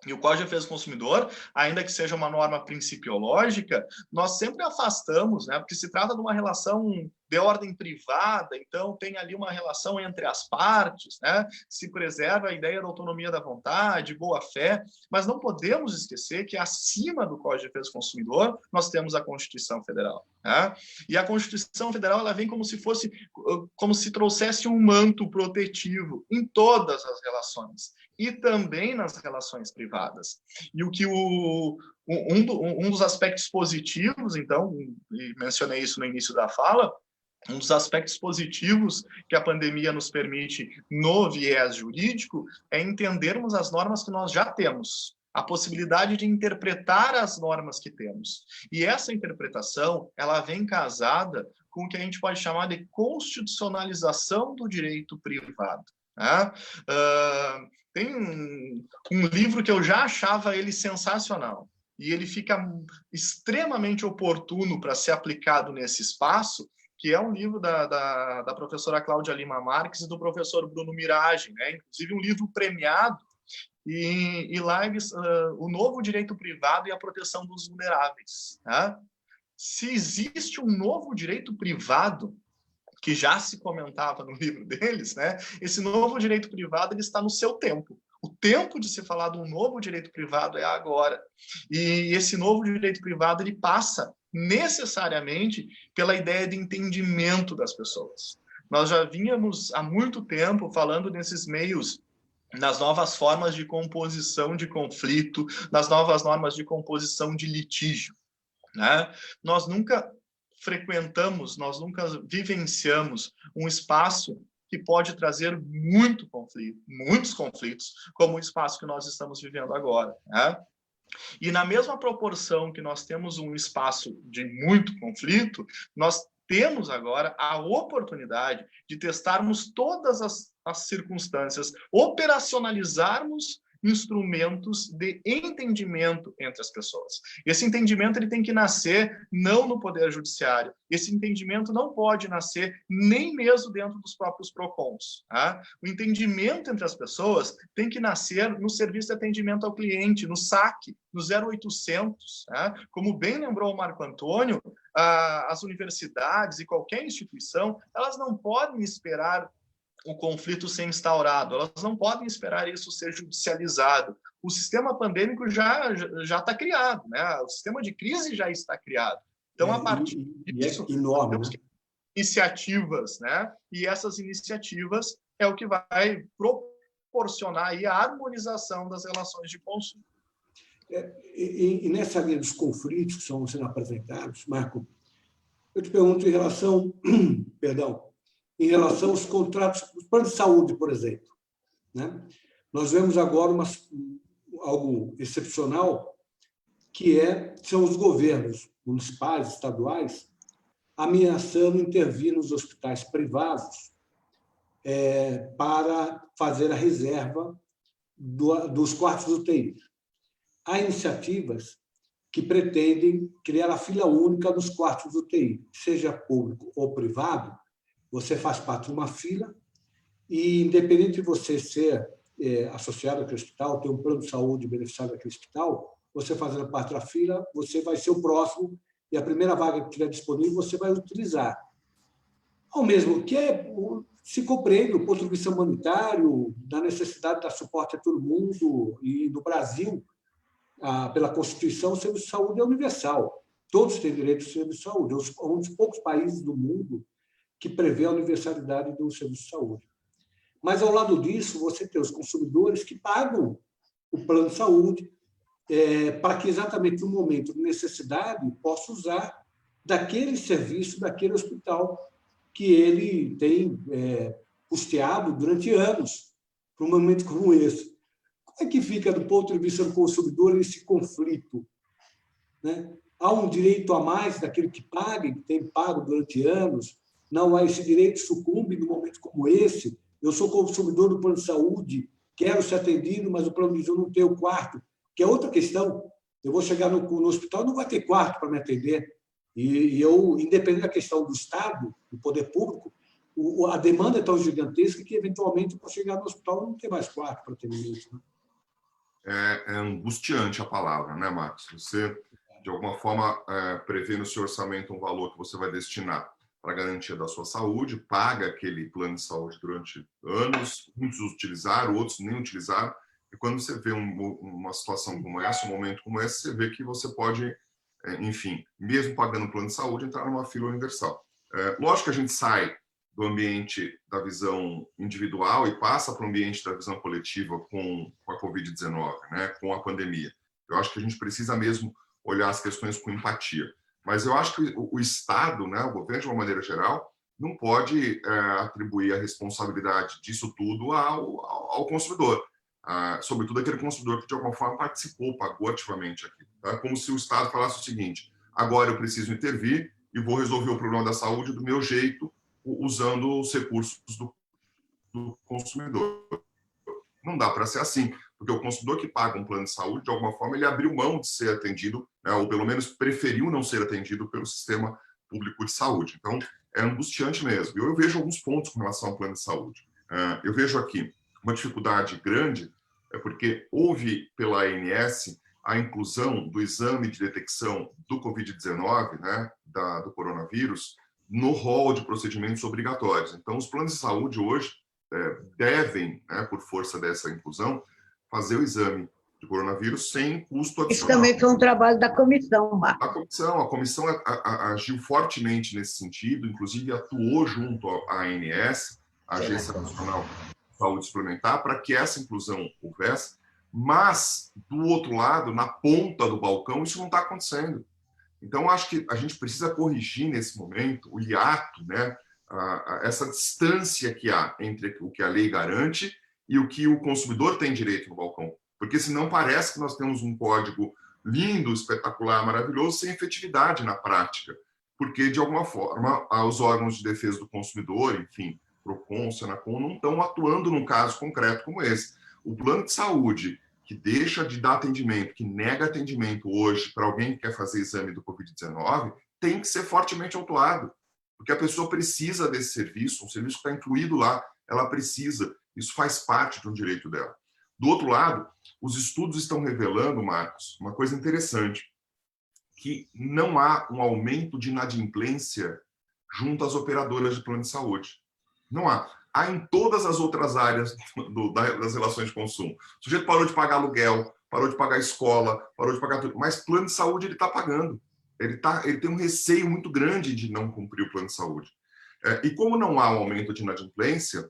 E o Código de Defesa do Consumidor, ainda que seja uma norma principiológica, nós sempre afastamos, né? Porque se trata de uma relação de ordem privada, então tem ali uma relação entre as partes, né? Se preserva a ideia da autonomia da vontade, boa-fé, mas não podemos esquecer que acima do Código de Defesa do Consumidor nós temos a Constituição Federal, né? E a Constituição Federal ela vem como se trouxesse um manto protetivo em todas as relações e também nas relações privadas. E o que um dos aspectos positivos, então, e mencionei isso no início da fala, um dos aspectos positivos que a pandemia nos permite no viés jurídico é entendermos as normas que nós já temos, a possibilidade de interpretar as normas que temos. E essa interpretação, ela vem casada com o que a gente pode chamar de constitucionalização do direito privado. Né? Tem um livro que eu já achava ele sensacional, e ele fica extremamente oportuno para ser aplicado nesse espaço, que é um livro da professora Cláudia Lima Marques e do professor Bruno Miragem, né? Inclusive um livro premiado, e lá eles, o novo direito privado e a proteção dos vulneráveis. Né? Se existe um novo direito privado, que já se comentava no livro deles, né? Esse novo direito privado ele está no seu tempo. O tempo de se falar de um novo direito privado é agora. E esse novo direito privado ele passa necessariamente pela ideia de entendimento das pessoas. Nós já vínhamos há muito tempo falando nesses meios, nas novas formas de composição de conflito, nas novas normas de composição de litígio. Né? Nós nunca nós nunca vivenciamos um espaço que pode trazer muitos conflitos, como o espaço que nós estamos vivendo agora. Né? E na mesma proporção que nós temos um espaço de muito conflito, nós temos agora a oportunidade de testarmos todas as circunstâncias, operacionalizarmos instrumentos de entendimento entre as pessoas. Esse entendimento ele tem que nascer não no Poder Judiciário. Esse entendimento não pode nascer nem mesmo dentro dos próprios PROCONs. Tá? O entendimento entre as pessoas tem que nascer no Serviço de Atendimento ao Cliente, no SAC, no 0800. Tá? Como bem lembrou o Marco Antônio, as universidades e qualquer instituição, elas não podem esperar o conflito ser instaurado, elas não podem esperar isso ser judicializado. O sistema pandêmico já está criado, né? O sistema de crise já está criado. Então, a partir disso, é enorme, temos iniciativas, né? E essas iniciativas é o que vai proporcionar aí a harmonização das relações de consumo. E nessa linha dos conflitos que estão sendo apresentados, Marco, eu te pergunto em relação, em relação aos contratos, os planos de saúde, por exemplo. Né? Nós vemos agora algo excepcional, que são os governos municipais, estaduais, ameaçando intervir nos hospitais privados para fazer a reserva dos quartos de UTI. Há iniciativas que pretendem criar a fila única dos quartos de UTI, seja público ou privado. Você faz parte de uma fila e, independente de você ser associado àquele hospital, ter um plano de saúde beneficiado daquele hospital, você fazendo parte da fila, você vai ser o próximo e a primeira vaga que tiver disponível você vai utilizar. Ao mesmo que se compreende o ponto de vista humanitário, da necessidade de dar suporte a todo mundo, e no Brasil, pela Constituição, o serviço de saúde é universal. Todos têm direito ao serviço de saúde. É um dos poucos países do mundo que prevê a universalidade do serviço de saúde. Mas, ao lado disso, você tem os consumidores que pagam o plano de saúde para que, exatamente no momento de necessidade, possa usar daquele serviço, daquele hospital que ele tem custeado durante anos, para um momento como esse. Como é que fica, do ponto de vista do consumidor, esse conflito? Né? Há um direito a mais daquele que paga, que tem pago durante anos? Não há esse direito, sucumbe num momento como esse. Eu sou consumidor do plano de saúde, quero ser atendido, mas o plano de saúde não tem o quarto, que é outra questão. Eu vou chegar no hospital, não vai ter quarto para me atender. E eu, independente da questão do Estado, do poder público, a demanda é tão gigantesca que, eventualmente, para chegar no hospital, não tem mais quarto para atendimento. Né? é angustiante a palavra, né, Marcos? Você, de alguma forma, prevê no seu orçamento um valor que você vai destinar para a garantia da sua saúde, paga aquele plano de saúde durante anos, muitos utilizaram, outros nem utilizaram, e quando você vê uma situação como essa, um momento como esse, você vê que você pode, enfim, mesmo pagando o plano de saúde, entrar numa fila universal. Lógico que a gente sai do ambiente da visão individual e passa para o ambiente da visão coletiva com a Covid-19, né, com a pandemia. Eu acho que a gente precisa mesmo olhar as questões com empatia. Mas eu acho que o Estado, né, o governo, de uma maneira geral, não pode atribuir a responsabilidade disso tudo ao consumidor, sobretudo aquele consumidor que, de alguma forma, participou, pagou ativamente aqui. Tá? Como se o Estado falasse o seguinte: agora eu preciso intervir e vou resolver o problema da saúde do meu jeito, usando os recursos do consumidor. Não dá para ser assim, porque o consumidor que paga um plano de saúde, de alguma forma, ele abriu mão de ser atendido, né, ou pelo menos preferiu não ser atendido pelo sistema público de saúde. Então, é angustiante mesmo. Eu vejo alguns pontos com relação ao plano de saúde. Eu vejo aqui uma dificuldade grande, porque houve pela ANS a inclusão do exame de detecção do Covid-19, né, do coronavírus, no rol de procedimentos obrigatórios. Então, os planos de saúde hoje devem, né, por força dessa inclusão, fazer o exame de coronavírus sem custo adicional. Isso também foi um trabalho da comissão, Marcos. A comissão agiu fortemente nesse sentido, inclusive atuou junto à ANS, a Agência Nacional de Saúde Suplementar, para que essa inclusão houvesse, mas, do outro lado, na ponta do balcão, isso não está acontecendo. Então, acho que a gente precisa corrigir nesse momento o hiato, né, essa distância que há entre o que a lei garante e o que o consumidor tem direito no balcão. Porque senão parece que nós temos um código lindo, espetacular, maravilhoso, sem efetividade na prática. Porque, de alguma forma, os órgãos de defesa do consumidor, enfim, PROCON, SENACON, não estão atuando num caso concreto como esse. O plano de saúde que deixa de dar atendimento, que nega atendimento hoje para alguém que quer fazer exame do Covid-19, tem que ser fortemente autuado, porque a pessoa precisa desse serviço, um serviço que está incluído lá, ela precisa, isso faz parte de um direito dela. Do outro lado, os estudos estão revelando, Marcos, uma coisa interessante, que não há um aumento de inadimplência junto às operadoras de plano de saúde. Não há. Há em todas as outras áreas das relações de consumo. O sujeito parou de pagar aluguel, parou de pagar escola, parou de pagar tudo, mas plano de saúde ele está pagando. Ele tem um receio muito grande de não cumprir o plano de saúde. E como não há um aumento de inadimplência,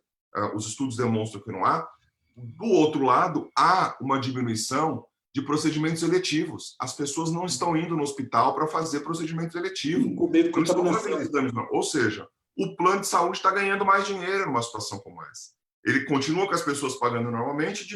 os estudos demonstram que não há, do outro lado, há uma diminuição de procedimentos eletivos. As pessoas não estão indo no hospital para fazer procedimento eletivo. Não estão fazendo exames, não. Ou seja, o plano de saúde está ganhando mais dinheiro numa situação como essa. Ele continua com as pessoas pagando normalmente e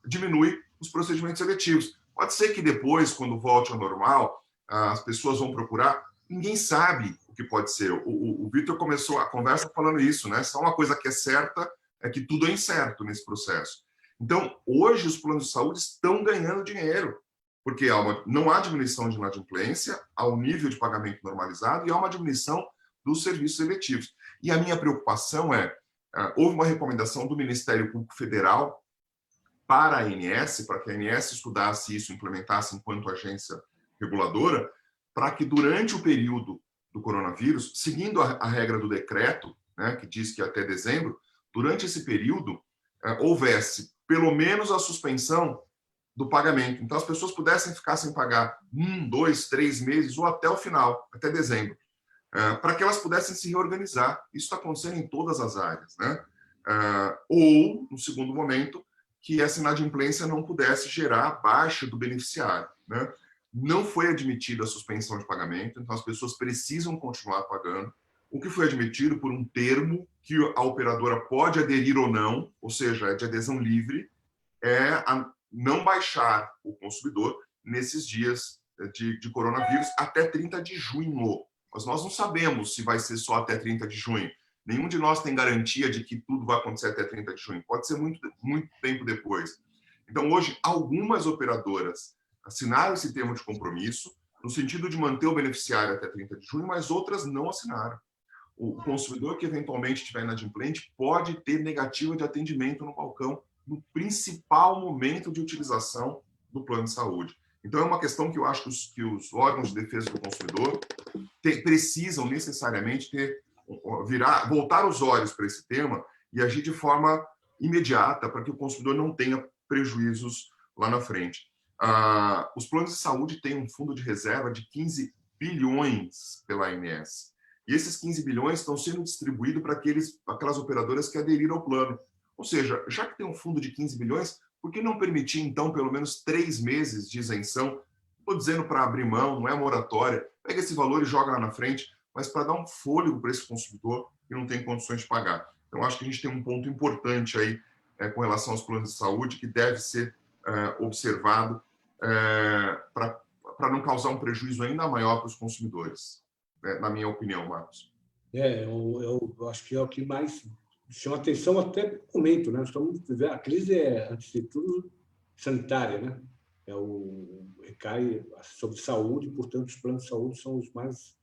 diminui os procedimentos eletivos. Pode ser que depois, quando volte ao normal, as pessoas vão procurar. Ninguém sabe o que pode ser. O Vitor começou a conversa falando isso, né? Só uma coisa que é certa é que tudo é incerto nesse processo. Então, hoje, os planos de saúde estão ganhando dinheiro, porque não há diminuição de inadimplência, há um nível de pagamento normalizado e há uma diminuição dos serviços eletivos. E a minha preocupação houve uma recomendação do Ministério Público Federal para a ANS, para que a ANS estudasse isso, implementasse enquanto agência reguladora, para que durante o período do coronavírus, seguindo a regra do decreto, né, que diz que até dezembro, durante esse período houvesse pelo menos a suspensão do pagamento. Então, as pessoas pudessem ficar sem pagar 1, 2, 3 meses ou até o final, até dezembro, para que elas pudessem se reorganizar. Isso está acontecendo em todas as áreas, né? Ou, no segundo momento, que essa inadimplência não pudesse gerar baixa do beneficiário, né? Não foi admitida a suspensão de pagamento, então as pessoas precisam continuar pagando. O que foi admitido por um termo que a operadora pode aderir ou não, ou seja, é de adesão livre, é a não baixar o consumidor nesses dias de coronavírus até 30 de junho. Mas nós não sabemos se vai ser só até 30 de junho. Nenhum de nós tem garantia de que tudo vai acontecer até 30 de junho. Pode ser muito, muito tempo depois. Então, hoje, algumas operadoras assinaram esse termo de compromisso, no sentido de manter o beneficiário até 30 de junho, mas outras não assinaram. O consumidor que eventualmente estiver inadimplente pode ter negativa de atendimento no balcão no principal momento de utilização do plano de saúde. Então, é uma questão que eu acho que os órgãos de defesa do consumidor precisam necessariamente voltar os olhos para esse tema e agir de forma imediata para que o consumidor não tenha prejuízos lá na frente. Os planos de saúde têm um fundo de reserva de 15 bilhões pela ANS. E esses 15 bilhões estão sendo distribuídos para aquelas operadoras que aderiram ao plano. Ou seja, já que tem um fundo de 15 bilhões, por que não permitir, então, pelo menos 3 meses de isenção? Estou dizendo para abrir mão, não é moratória. Pega esse valor e joga lá na frente, mas para dar um fôlego para esse consumidor que não tem condições de pagar. Então, acho que a gente tem um ponto importante aí com relação aos planos de saúde que deve ser observado para não causar um prejuízo ainda maior para os consumidores, na minha opinião, Marcos. Eu acho que é o que mais chama atenção até no momento, né? A crise é, antes de tudo, sanitária, né? Recai sobre saúde, portanto, os planos de saúde são os mais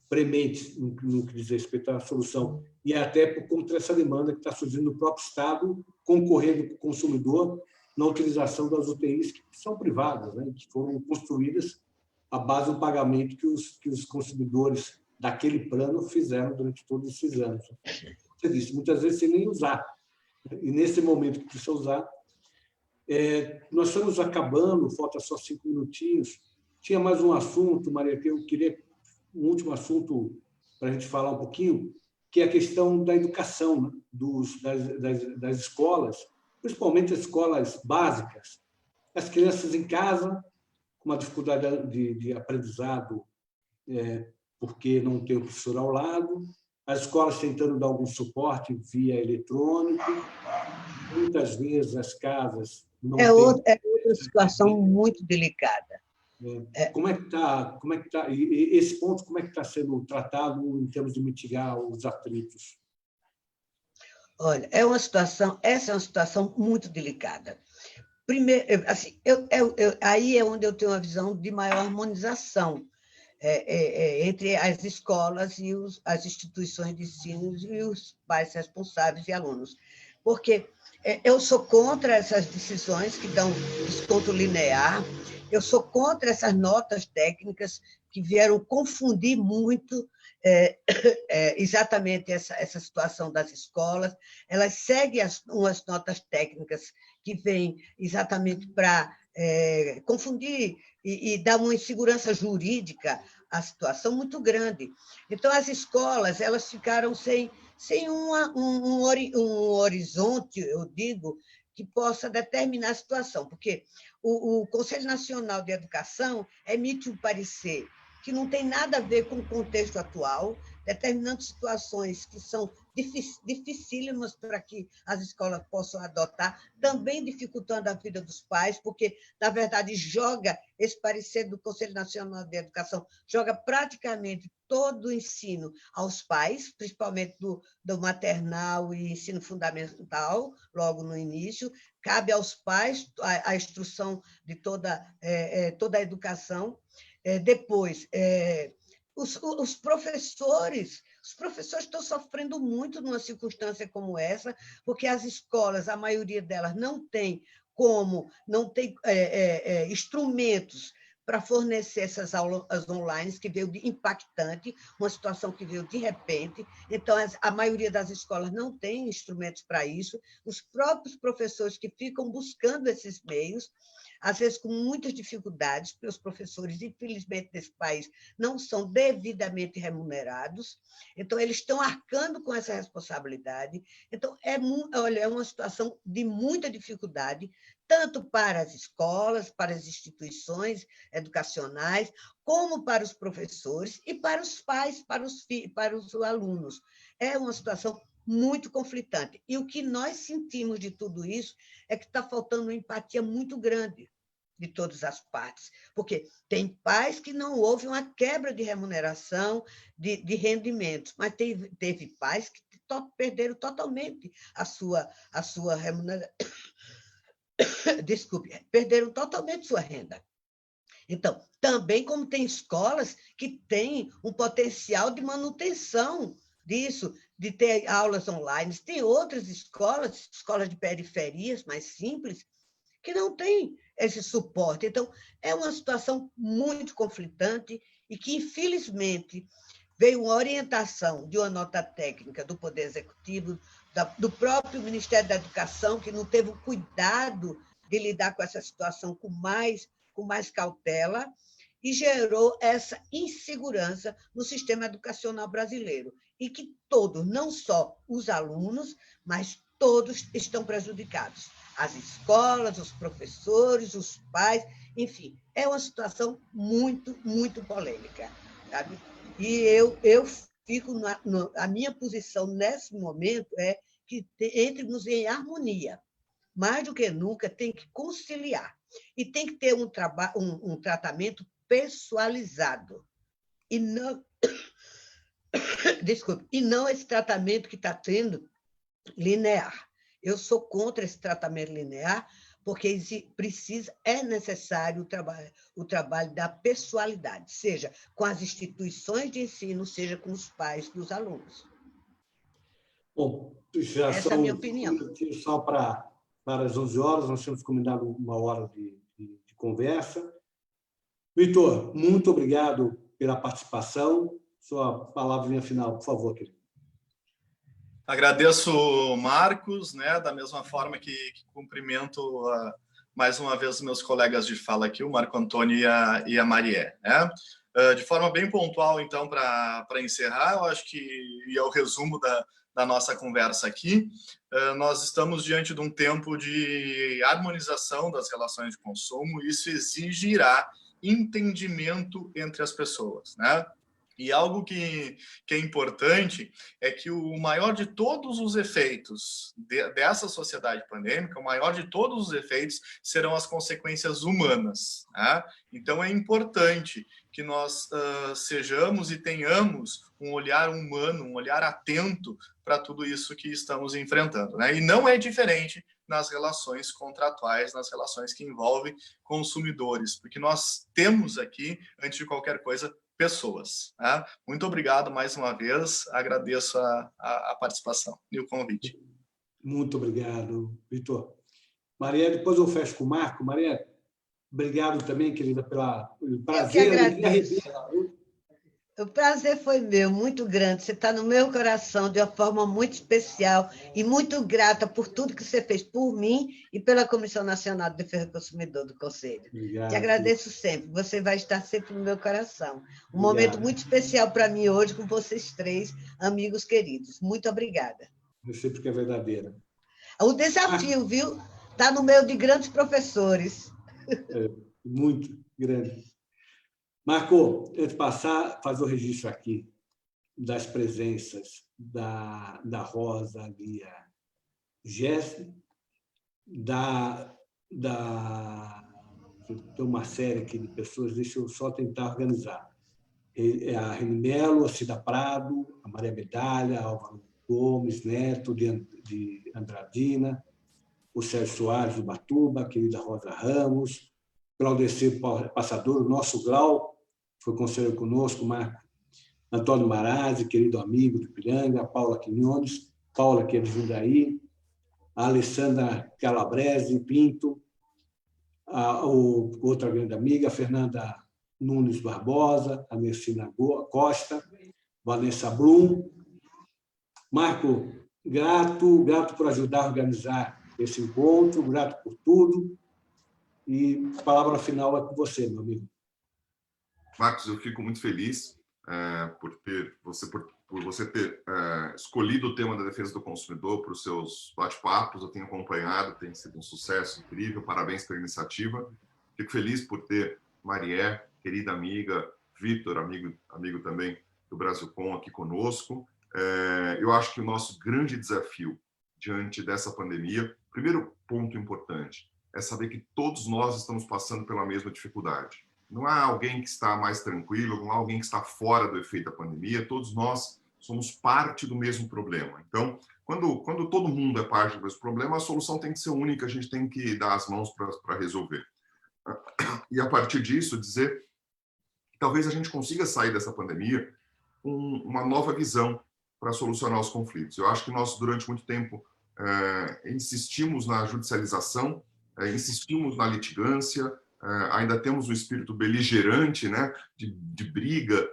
prementes no que diz respeito à solução. E até por conta dessa demanda que está surgindo no próprio Estado, concorrendo com o consumidor na utilização das UTIs que são privadas, né? Que foram construídas à base do pagamento que os consumidores daquele plano fizeram durante todos esses anos. Você disse, muitas vezes sem nem usar. E nesse momento que precisa usar, nós estamos acabando, falta só 5 minutinhos. Tinha mais um assunto, Maria, que eu queria, um último assunto para a gente falar um pouquinho, que é a questão da educação, né? das escolas, principalmente as escolas básicas. As crianças em casa, com uma dificuldade de aprendizado, porque não tem o professor ao lado, as escolas tentando dar algum suporte via eletrônico, muitas vezes as casas não têm... outra situação muito delicada. Como é que está? E esse ponto, como é que está sendo tratado em termos de mitigar os atritos? Olha, essa é uma situação muito delicada. Primeiro, assim, aí é onde eu tenho uma visão de maior harmonização entre as escolas e as instituições de ensino e os pais responsáveis e alunos. Porque eu sou contra essas decisões que dão desconto linear, eu sou contra essas notas técnicas que vieram confundir muito exatamente essa situação das escolas. Elas seguem umas notas técnicas que vêm exatamente para confundir e dar uma insegurança jurídica à situação muito grande. Então, as escolas elas ficaram sem um horizonte, eu digo, que possa determinar a situação, porque o Conselho Nacional de Educação emite um parecer que não tem nada a ver com o contexto atual, determinando situações que são dificílimas para que as escolas possam adotar, também dificultando a vida dos pais, porque, na verdade, esse parecer do Conselho Nacional de Educação joga praticamente todo o ensino aos pais, principalmente do maternal e ensino fundamental, logo no início, cabe aos pais a instrução de toda a educação. Depois, os professores estão sofrendo muito numa circunstância como essa, porque as escolas, a maioria delas, não tem instrumentos para fornecer essas aulas online, que veio impactante, uma situação que veio de repente. Então, a maioria das escolas não tem instrumentos para isso. Os próprios professores que ficam buscando esses meios, às vezes com muitas dificuldades, porque os professores, infelizmente, desse país não são devidamente remunerados, então eles estão arcando com essa responsabilidade. Então, é uma situação de muita dificuldade, tanto para as escolas, para as instituições educacionais, como para os professores e para os pais, para os alunos. É uma situação muito conflitante. E o que nós sentimos de tudo isso é que está faltando uma empatia muito grande de todas as partes, porque tem pais que não houve uma quebra de remuneração, de rendimentos, mas teve pais que perderam totalmente a sua remuneração. Desculpe, perderam totalmente sua renda. Então, também como tem escolas que têm um potencial de manutenção disso, de ter aulas online. Tem outras escolas, escolas de periferias mais simples, que não têm esse suporte. Então, é uma situação muito conflitante e que, infelizmente, veio uma orientação de uma nota técnica do Poder Executivo, do próprio Ministério da Educação, que não teve o cuidado de lidar com essa situação com mais cautela, e gerou essa insegurança no sistema educacional brasileiro. E que todos, não só os alunos, mas todos estão prejudicados. As escolas, os professores, os pais, enfim, é uma situação muito, muito polêmica, sabe? E eu fico, a minha posição nesse momento é que entremos em harmonia. Mais do que nunca, tem que conciliar. E tem que ter um tratamento pessoalizado. E não, desculpe, e não esse tratamento que está tendo linear. Eu sou contra esse tratamento linear, porque é necessário o trabalho da pessoalidade, seja com as instituições de ensino, seja com os pais dos alunos. Bom, já essa é a minha opinião. Só para as 11 horas, nós temos combinado 1 hora de conversa. Vitor, muito obrigado pela participação. Sua palavrinha final, por favor, querido. Agradeço, Marcos, né, da mesma forma que cumprimento mais uma vez os meus colegas de fala aqui, o Marco Antônio e a Marié, né? De forma bem pontual, então, para encerrar, eu acho que é o resumo da nossa conversa aqui. Nós estamos diante de um tempo de harmonização das relações de consumo, e isso exigirá entendimento entre as pessoas, né? E algo que é importante é que o maior de todos os efeitos dessa sociedade pandêmica, o maior de todos os efeitos serão as consequências humanas, né? Então, é importante que nós sejamos e tenhamos um olhar humano, um olhar atento para tudo isso que estamos enfrentando, né? E não é diferente nas relações contratuais, nas relações que envolvem consumidores, porque nós temos aqui, antes de qualquer coisa, pessoas. Né? Muito obrigado mais uma vez, agradeço a participação e o convite. Muito obrigado, Vitor. Maria, depois eu fecho com o Marco. Maria, obrigado também, querida, pelo prazer. Eu que agradeço. O prazer foi meu, muito grande. Você está no meu coração de uma forma muito especial e muito grata por tudo que você fez por mim e pela Comissão Nacional de Defesa do Consumidor do Conselho. Obrigado. Te agradeço sempre. Você vai estar sempre no meu coração. Um momento muito especial para mim hoje com vocês três, amigos queridos. Muito obrigada. Você porque é verdadeira. O desafio, viu? Está no meio de grandes professores. Muito grande. Marco, eu te passar, fazer o registro aqui das presenças da Rosa, Lia, Jéssica, tem uma série aqui de pessoas, deixa eu só tentar organizar. A Reni Melo, a Cida Prado, a Maria Medalha, a Álvaro Gomes Neto, de Andradina, o Sérgio Soares, do Batuba, a querida Rosa Ramos, Claudecir Passador, o nosso Grau, foi conselheiro conosco, Marco Antônio Marazzi, querido amigo de Piranga, a Paula Quinones, Paula, que é de Jundiaí, a Alessandra Calabrese Pinto, outra grande amiga, a Fernanda Nunes Barbosa, a Nessina Costa, Vanessa Blum. Marco, grato por ajudar a organizar esse encontro, grato por tudo. E a palavra final é com você, meu amigo. Marcos, eu fico muito feliz por você ter escolhido o tema da defesa do consumidor para os seus bate-papos. Eu tenho acompanhado, tem sido um sucesso incrível. Parabéns pela iniciativa. Fico feliz por ter Marié, querida amiga, Vitor, amigo também do Brasilcom, aqui conosco. Eu acho que o nosso grande desafio diante dessa pandemia, primeiro ponto importante, é saber que todos nós estamos passando pela mesma dificuldade. Não há alguém que está mais tranquilo, não há alguém que está fora do efeito da pandemia, todos nós somos parte do mesmo problema. Então, quando todo mundo é parte do mesmo problema, a solução tem que ser única, a gente tem que dar as mãos para resolver. E, a partir disso, dizer que talvez a gente consiga sair dessa pandemia com uma nova visão para solucionar os conflitos. Eu acho que nós, durante muito tempo, insistimos na judicialização, insistimos na litigância, ainda temos um espírito beligerante, né, de briga,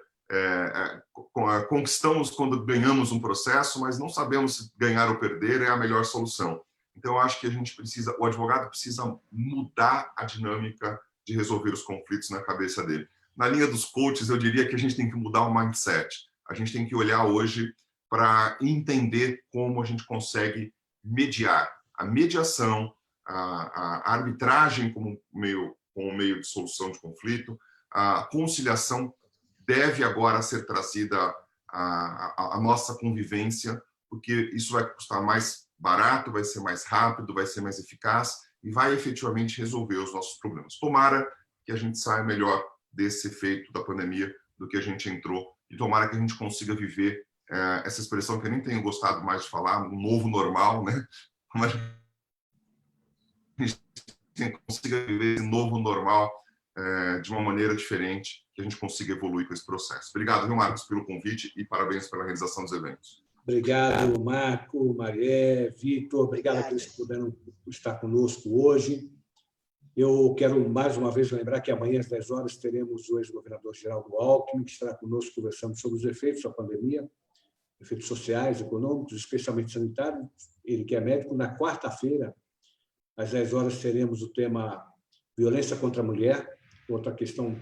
conquistamos quando ganhamos um processo, mas não sabemos se ganhar ou perder é a melhor solução. Então, eu acho que o advogado precisa mudar a dinâmica de resolver os conflitos na cabeça dele. Na linha dos coaches, eu diria que a gente tem que mudar o mindset. A gente tem que olhar hoje para entender como a gente consegue mediar. A mediação, a arbitragem como meio de solução de conflito, a conciliação deve agora ser trazida à nossa convivência, porque isso vai custar mais barato, vai ser mais rápido, vai ser mais eficaz e vai efetivamente resolver os nossos problemas. Tomara que a gente saia melhor desse efeito da pandemia do que a gente entrou e tomara que a gente consiga viver essa expressão que eu nem tenho gostado mais de falar, um novo normal, né? Mas a gente consiga viver esse novo normal de uma maneira diferente, que a gente consiga evoluir com esse processo. Obrigado, viu, Marcos, pelo convite e parabéns pela realização dos eventos. Obrigado, Marco, Marié, Vitor. Obrigado a aqueles que puderam estar conosco hoje. Eu quero, mais uma vez, lembrar que amanhã, às 10 horas, teremos o ex-governador Geraldo Alckmin, que estará conosco conversando sobre os efeitos da pandemia, efeitos sociais, econômicos, especialmente sanitários. Ele que é médico. Na quarta-feira, às 10 horas, teremos o tema violência contra a mulher, outra questão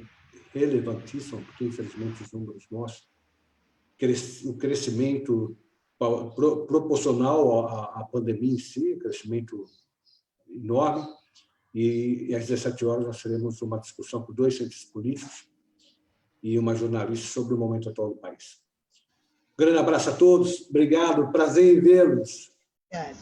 relevantíssima, porque, infelizmente, os números mostram o crescimento proporcional à pandemia em si, crescimento enorme. E às 17 horas nós teremos uma discussão com 2 cientistas políticos e uma jornalista sobre o momento atual do país. Um grande abraço a todos. Obrigado. Prazer em vê-los. Obrigada.